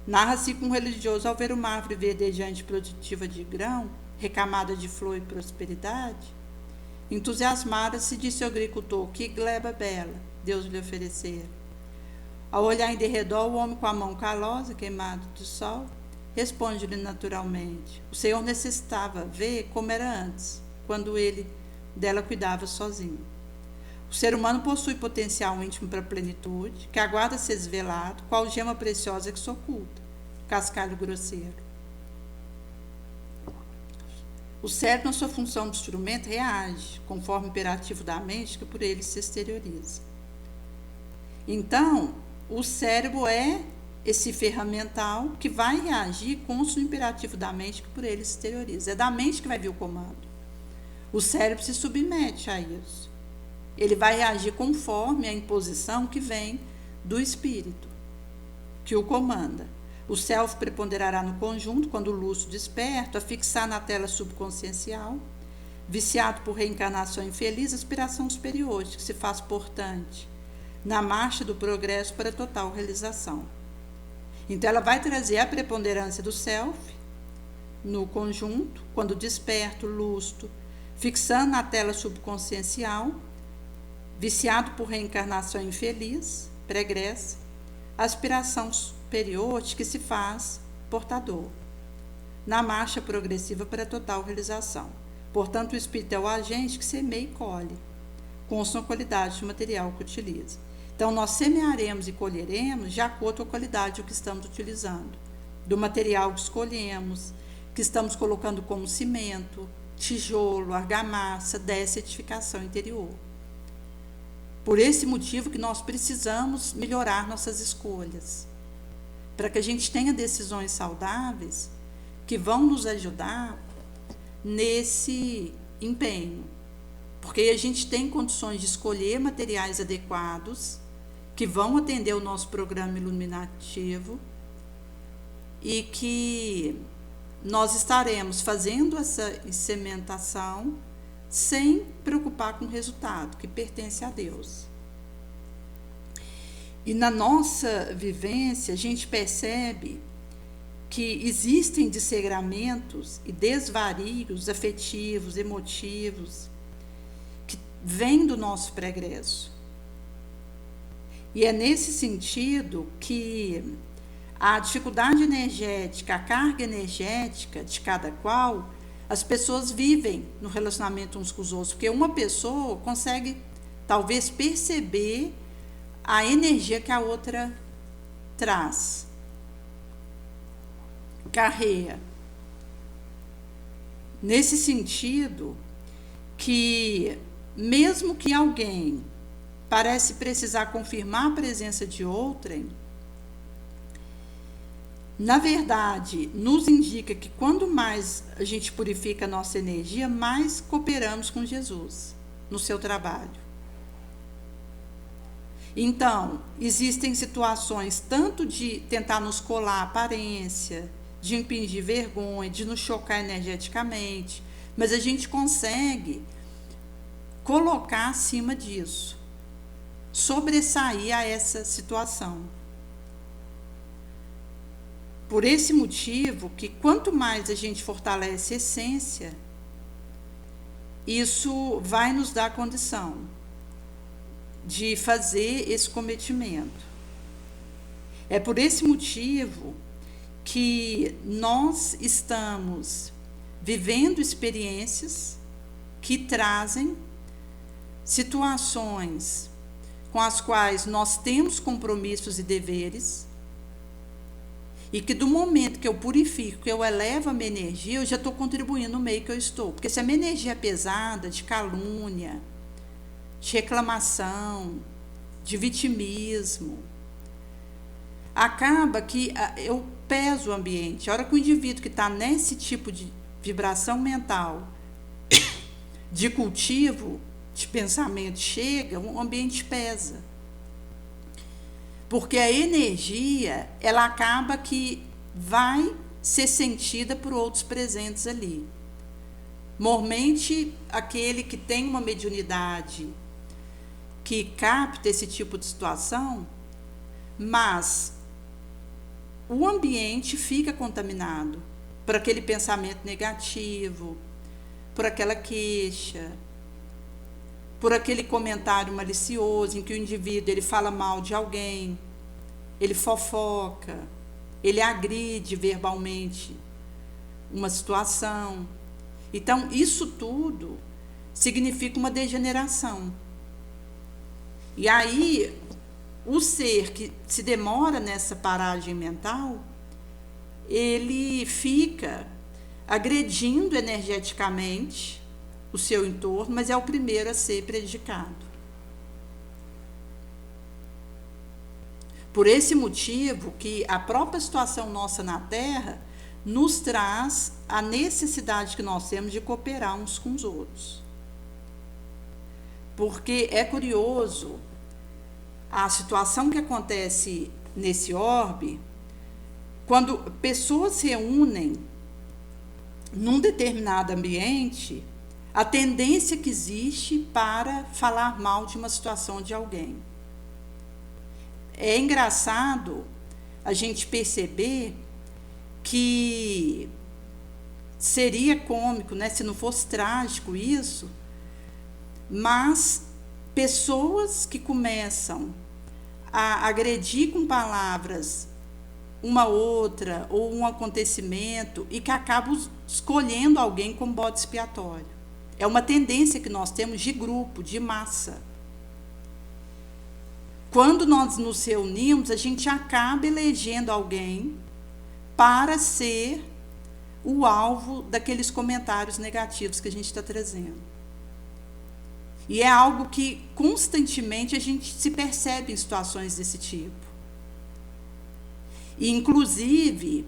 Narra-se que um religioso, ao ver uma árvore verdejante produtiva de grão, recamada de flor e prosperidade, entusiasmara-se, disse ao agricultor: que gleba bela Deus lhe oferecera. Ao olhar em derredor, o homem com a mão calosa, queimado do sol, responde-lhe naturalmente: o Senhor necessitava ver como era antes, quando ele dela cuidava sozinho. O ser humano possui potencial íntimo para a plenitude, que aguarda ser desvelado, qual gema preciosa que se oculta, cascalho grosseiro. O cérebro, na sua função de instrumento, reage, conforme o imperativo da mente, que por ele se exterioriza. Então, o cérebro é esse ferramental que vai reagir com o imperativo da mente, que por ele se exterioriza. É da mente que vai vir o comando. O cérebro se submete a isso. Ele vai reagir conforme a imposição que vem do espírito, que o comanda. O self preponderará no conjunto, quando o lúcido desperto, a fixar na tela subconsciencial, viciado por reencarnação infeliz, aspiração superior, que se faz portante na marcha do progresso para a total realização. Então, ela vai trazer a preponderância do self no conjunto, quando desperto, lúcido, fixando na tela subconsciencial, viciado por reencarnação infeliz, pregressa, aspiração superior de que se faz portador, na marcha progressiva para a total realização. Portanto, o espírito é o agente que semeia e colhe, com a qualidade do material que utiliza. Então, nós semearemos e colheremos de acordo com a qualidade do que estamos utilizando, do material que escolhemos, que estamos colocando como cimento, tijolo, argamassa, dessa edificação interior. Por esse motivo que nós precisamos melhorar nossas escolhas, para que a gente tenha decisões saudáveis que vão nos ajudar nesse empenho. Porque a gente tem condições de escolher materiais adequados que vão atender o nosso programa iluminativo e que nós estaremos fazendo essa sementação sem preocupar com o resultado, que pertence a Deus. E na nossa vivência, a gente percebe que existem desregramentos e desvarios afetivos, emotivos, que vêm do nosso progresso. E é nesse sentido que a dificuldade energética, a carga energética de cada qual, as pessoas vivem no relacionamento uns com os outros, porque uma pessoa consegue, talvez, perceber a energia que a outra traz, carrega. Nesse sentido, que mesmo que alguém parece precisar confirmar a presença de outrem, na verdade, nos indica que quando mais a gente purifica a nossa energia, mais cooperamos com Jesus no seu trabalho. Então, existem situações tanto de tentar nos colar a aparência, de impingir vergonha, de nos chocar energeticamente, mas a gente consegue colocar acima disso, sobressair a essa situação. Por esse motivo, que quanto mais a gente fortalece a essência, isso vai nos dar condição de fazer esse cometimento. É por esse motivo que nós estamos vivendo experiências que trazem situações com as quais nós temos compromissos e deveres, e que do momento que eu purifico, que eu elevo a minha energia, eu já estou contribuindo no meio que eu estou. Porque se a minha energia é pesada, de calúnia, de reclamação, de vitimismo, acaba que eu peso o ambiente. A hora que o indivíduo que está nesse tipo de vibração mental, de cultivo, de pensamento chega, o ambiente pesa. Porque a energia, ela acaba que vai ser sentida por outros presentes ali. Normalmente, aquele que tem uma mediunidade que capta esse tipo de situação, mas o ambiente fica contaminado por aquele pensamento negativo, por aquela queixa, por aquele comentário malicioso em que o indivíduo ele fala mal de alguém, ele fofoca, ele agride verbalmente uma situação. Então, isso tudo significa uma degeneração. E aí, o ser que se demora nessa paragem mental, ele fica agredindo energeticamente o seu entorno, mas é o primeiro a ser prejudicado. Por esse motivo que a própria situação nossa na Terra nos traz a necessidade que nós temos de cooperar uns com os outros. Porque é curioso a situação que acontece nesse orbe, quando pessoas se reúnem num determinado ambiente, a tendência que existe para falar mal de uma situação de alguém. É engraçado a gente perceber que seria cômico, né, se não fosse trágico isso, mas pessoas que começam a agredir com palavras uma outra ou um acontecimento e que acabam escolhendo alguém como bode expiatório. É uma tendência que nós temos de grupo, de massa. Quando nós nos reunimos, a gente acaba elegendo alguém para ser o alvo daqueles comentários negativos que a gente está trazendo. E é algo que constantemente a gente se percebe em situações desse tipo. E, inclusive,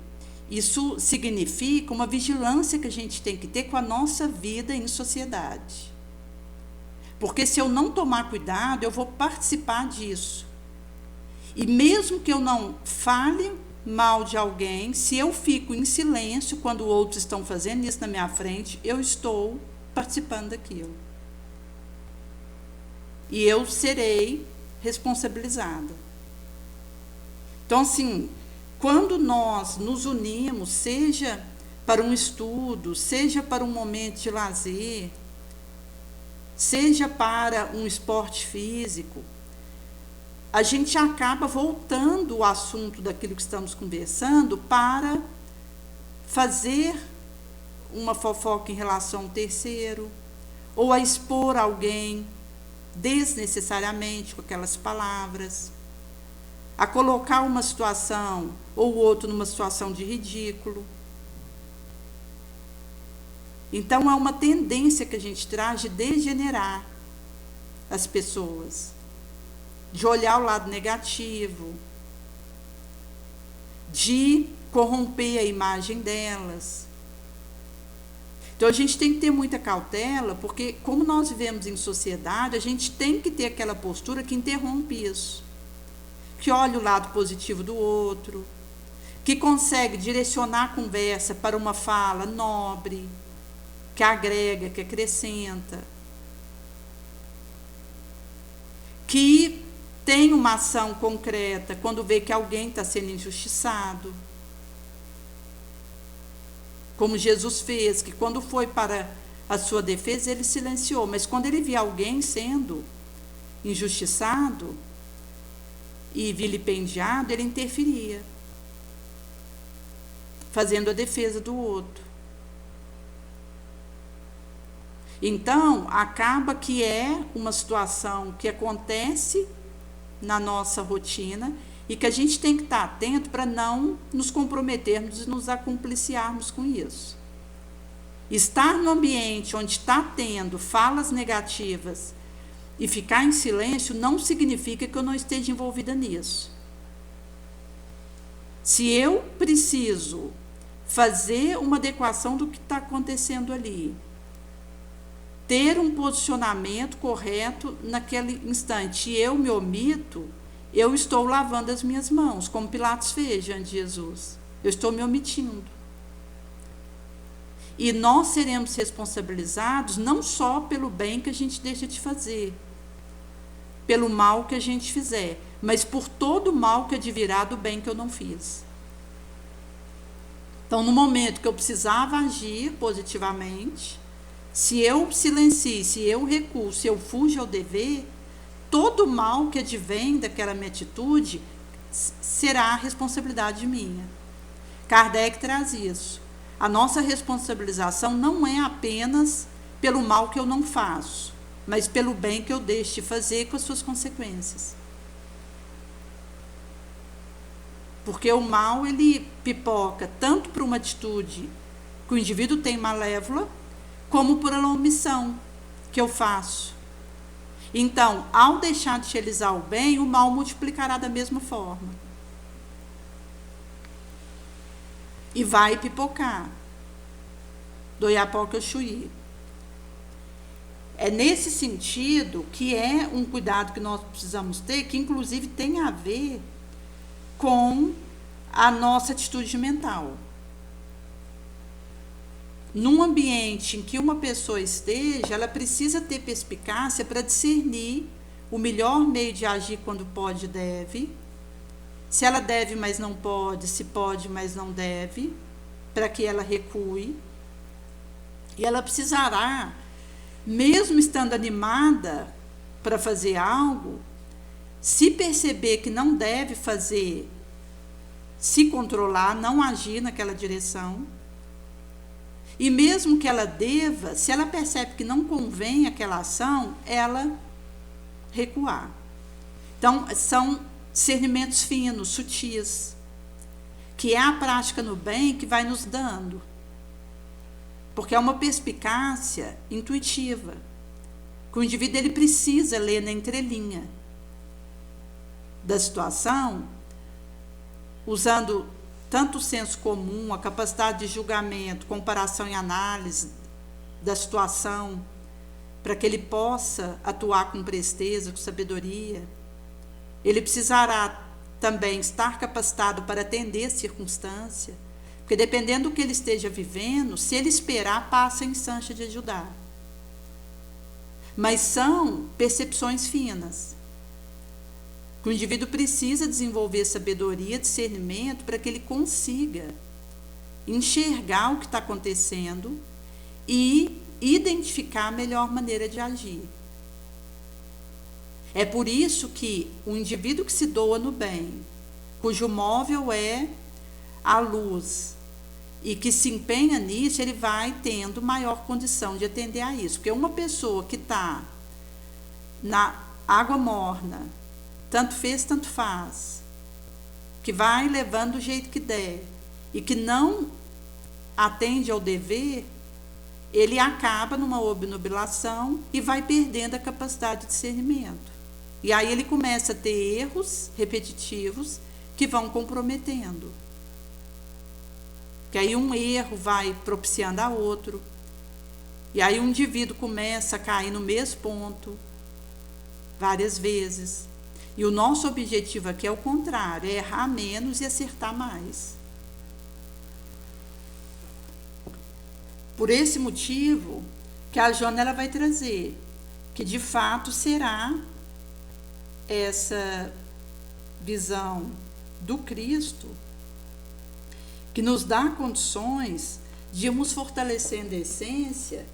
isso significa uma vigilância que a gente tem que ter com a nossa vida em sociedade. Porque se eu não tomar cuidado, eu vou participar disso. E mesmo que eu não fale mal de alguém, se eu fico em silêncio quando outros estão fazendo isso na minha frente, eu estou participando daquilo. E eu serei responsabilizada. Então, assim, quando nós nos unimos, seja para um estudo, seja para um momento de lazer, seja para um esporte físico, a gente acaba voltando o assunto daquilo que estamos conversando para fazer uma fofoca em relação a um terceiro, ou a expor alguém desnecessariamente com aquelas palavras, a colocar uma situação ou outro numa situação de ridículo. Então, é uma tendência que a gente traz de degenerar as pessoas, de olhar o lado negativo, de corromper a imagem delas. Então, a gente tem que ter muita cautela, porque, como nós vivemos em sociedade, a gente tem que ter aquela postura que interrompe isso, que olha o lado positivo do outro, que consegue direcionar a conversa para uma fala nobre, que agrega, que acrescenta, que tem uma ação concreta quando vê que alguém está sendo injustiçado, como Jesus fez, que quando foi para a sua defesa, ele silenciou, mas quando ele via alguém sendo injustiçado e vilipendiado, ele interferia, fazendo a defesa do outro. Então, acaba que é uma situação que acontece na nossa rotina e que a gente tem que estar atento para não nos comprometermos e nos acompliciarmos com isso. Estar no ambiente onde está tendo falas negativas e ficar em silêncio não significa que eu não esteja envolvida nisso. Se eu preciso fazer uma adequação do que está acontecendo ali, ter um posicionamento correto naquele instante, e eu me omito, eu estou lavando as minhas mãos, como Pilatos fez diante de Jesus. Eu estou me omitindo. E nós seremos responsabilizados não só pelo bem que a gente deixa de fazer, pelo mal que a gente fizer, mas por todo o mal que advirá do bem que eu não fiz. Então, no momento que eu precisava agir positivamente, se eu silencio, se eu recuo, se eu fujo ao dever, todo o mal que advém daquela minha atitude será responsabilidade minha. Kardec traz isso. A nossa responsabilização não é apenas pelo mal que eu não faço, mas pelo bem que eu deixo de fazer com as suas consequências. Porque o mal, ele pipoca tanto por uma atitude que o indivíduo tem malévola, como por uma omissão que eu faço. Então, ao deixar de realizar o bem, o mal multiplicará da mesma forma. E vai pipocar. Do Iapoca ao Chuí. É nesse sentido que é um cuidado que nós precisamos ter, que inclusive tem a ver com a nossa atitude mental. Num ambiente em que uma pessoa esteja, ela precisa ter perspicácia para discernir o melhor meio de agir quando pode e deve, se ela deve, mas não pode, se pode, mas não deve, para que ela recue. E ela precisará, mesmo estando animada para fazer algo, se perceber que não deve fazer, se controlar, não agir naquela direção. E mesmo que ela deva, se ela percebe que não convém aquela ação, ela recuar. Então, são discernimentos finos, sutis, que é a prática no bem que vai nos dando. Porque é uma perspicácia intuitiva, que o indivíduo ele precisa ler na entrelinha da situação, usando tanto o senso comum, a capacidade de julgamento, comparação e análise da situação, para que ele possa atuar com presteza, com sabedoria. Ele precisará também estar capacitado para atender a circunstância, porque dependendo do que ele esteja vivendo, se ele esperar, passa a instância de ajudar. Mas são percepções finas. O indivíduo precisa desenvolver sabedoria, discernimento, para que ele consiga enxergar o que está acontecendo e identificar a melhor maneira de agir. É por isso que o indivíduo que se doa no bem, cujo móvel é a luz, e que se empenha nisso, ele vai tendo maior condição de atender a isso. Porque uma pessoa que está na água morna, tanto fez, tanto faz, que vai levando do jeito que der, e que não atende ao dever, ele acaba numa obnubilação e vai perdendo a capacidade de discernimento. E aí ele começa a ter erros repetitivos que vão comprometendo. Que aí um erro vai propiciando a outro. E aí um indivíduo começa a cair no mesmo ponto várias vezes. E o nosso objetivo aqui é o contrário, é errar menos e acertar mais. Por esse motivo que a Joana ela vai trazer, que de fato será essa visão do Cristo que nos dá condições de irmos fortalecendo a essência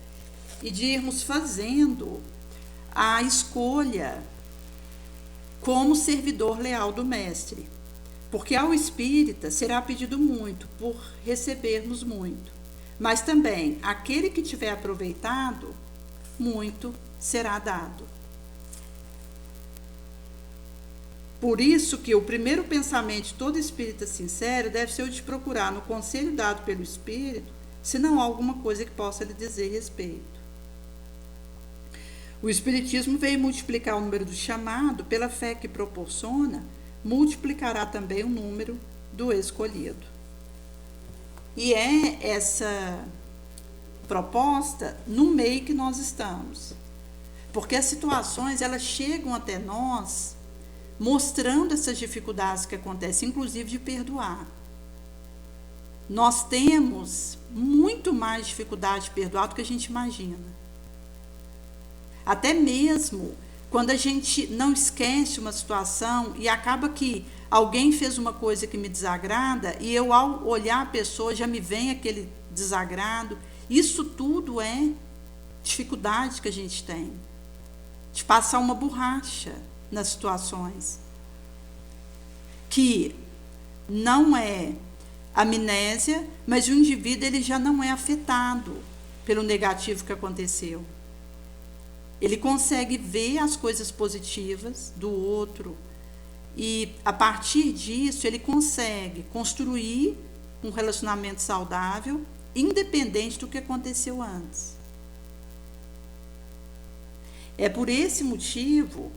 e de irmos fazendo a escolha como servidor leal do Mestre. Porque ao espírita será pedido muito por recebermos muito. Mas também, aquele que tiver aproveitado, muito será dado. Por isso que o primeiro pensamento de todo espírita sincero deve ser o de procurar no conselho dado pelo espírito, se não há alguma coisa que possa lhe dizer respeito. O espiritismo veio multiplicar o número do chamado, pela fé que proporciona, multiplicará também o número do escolhido. E é essa proposta no meio que nós estamos. Porque as situações, elas chegam até nós mostrando essas dificuldades que acontecem, inclusive de perdoar. Nós temos muito mais dificuldade de perdoar do que a gente imagina. Até mesmo quando a gente não esquece uma situação e acaba que alguém fez uma coisa que me desagrada e eu, ao olhar a pessoa, já me vem aquele desagrado. Isso tudo é dificuldade que a gente tem de passar uma borracha nas situações, que não é amnésia, mas o indivíduo ele já não é afetado pelo negativo que aconteceu. Ele consegue ver as coisas positivas do outro e, a partir disso, ele consegue construir um relacionamento saudável, independente do que aconteceu antes. É por esse motivo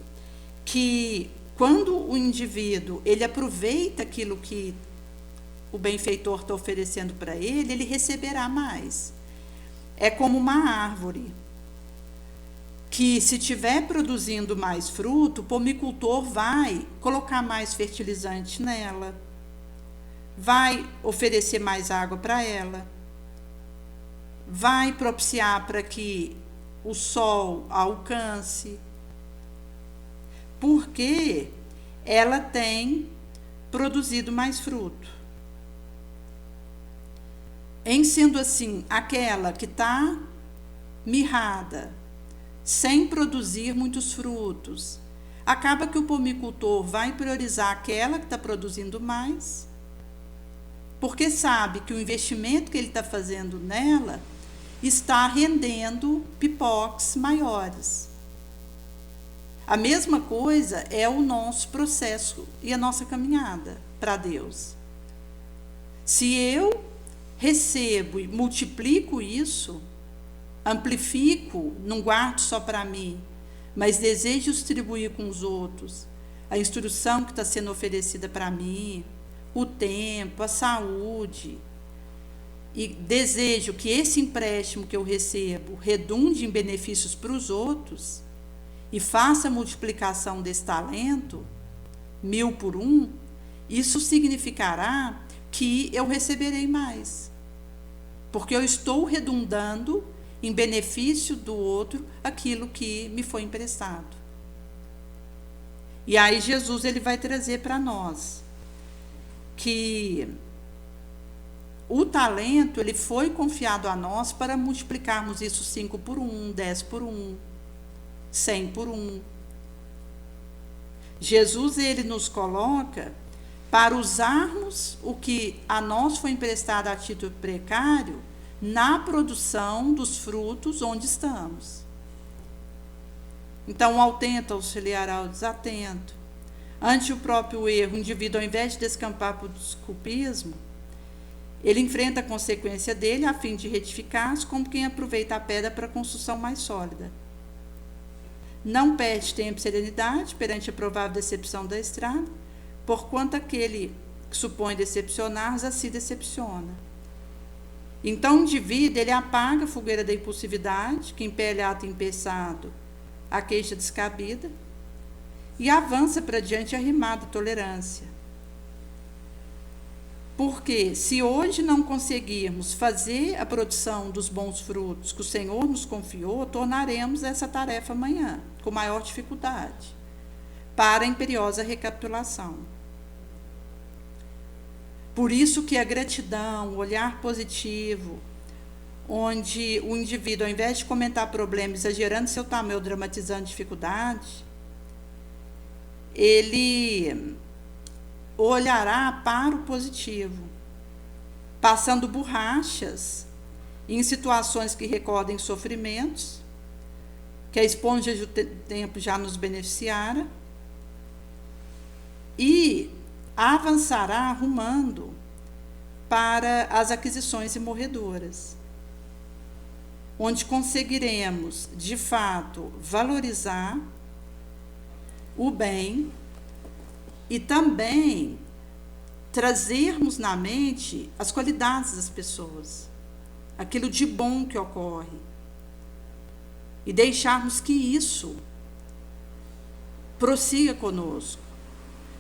que, quando o indivíduo ele aproveita aquilo que o benfeitor está oferecendo para ele, ele receberá mais. É como uma árvore que, se estiver produzindo mais fruto, o pomicultor vai colocar mais fertilizante nela, vai oferecer mais água para ela, vai propiciar para que o sol a alcance, porque ela tem produzido mais fruto. Em sendo assim, aquela que está mirrada, sem produzir muitos frutos, acaba que o pomicultor vai priorizar aquela que está produzindo mais, porque sabe que o investimento que ele está fazendo nela está rendendo pipoques maiores. A mesma coisa é o nosso processo e a nossa caminhada para Deus. Se eu recebo e multiplico isso, amplifico, não guardo só para mim, mas desejo distribuir com os outros a instrução que está sendo oferecida para mim, o tempo, a saúde, e desejo que esse empréstimo que eu recebo redunde em benefícios para os outros e faça a multiplicação desse talento, 1000 por 1, isso significará que eu receberei mais, porque eu estou redundando em benefício do outro aquilo que me foi emprestado. E aí Jesus ele vai trazer para nós que o talento ele foi confiado a nós para multiplicarmos isso 5 por 1, 10 por 1, 100 por 1. Jesus ele nos coloca para usarmos o que a nós foi emprestado a título precário na produção dos frutos onde estamos. Então, o atento auxiliará o desatento. Ante o próprio erro, o indivíduo, ao invés de descampar para o desculpismo, ele enfrenta a consequência dele a fim de retificar-se, como quem aproveita a pedra para a construção mais sólida. Não perde tempo e serenidade perante a provável decepção da estrada, porquanto aquele que supõe decepcionar já se decepciona. Então, o indivíduo ele apaga a fogueira da impulsividade, que impele ato impensado, a queixa descabida, e avança para diante a rimada tolerância. Porque, se hoje não conseguirmos fazer a produção dos bons frutos que o Senhor nos confiou, tornaremos essa tarefa amanhã, com maior dificuldade, para a imperiosa recapitulação. Por isso que a gratidão, o olhar positivo, onde o indivíduo, ao invés de comentar problemas, exagerando seu tamanho, dramatizando dificuldade, ele olhará para o positivo, passando borrachas em situações que recordem sofrimentos, que a esponja do tempo já nos beneficiara, e avançará arrumando para as aquisições imorredoras, onde conseguiremos, de fato, valorizar o bem e também trazermos na mente as qualidades das pessoas, aquilo de bom que ocorre, e deixarmos que isso prossiga conosco,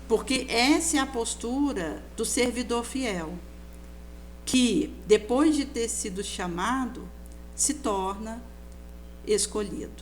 porque essa é a postura do servidor fiel, que, depois de ter sido chamado, se torna escolhido.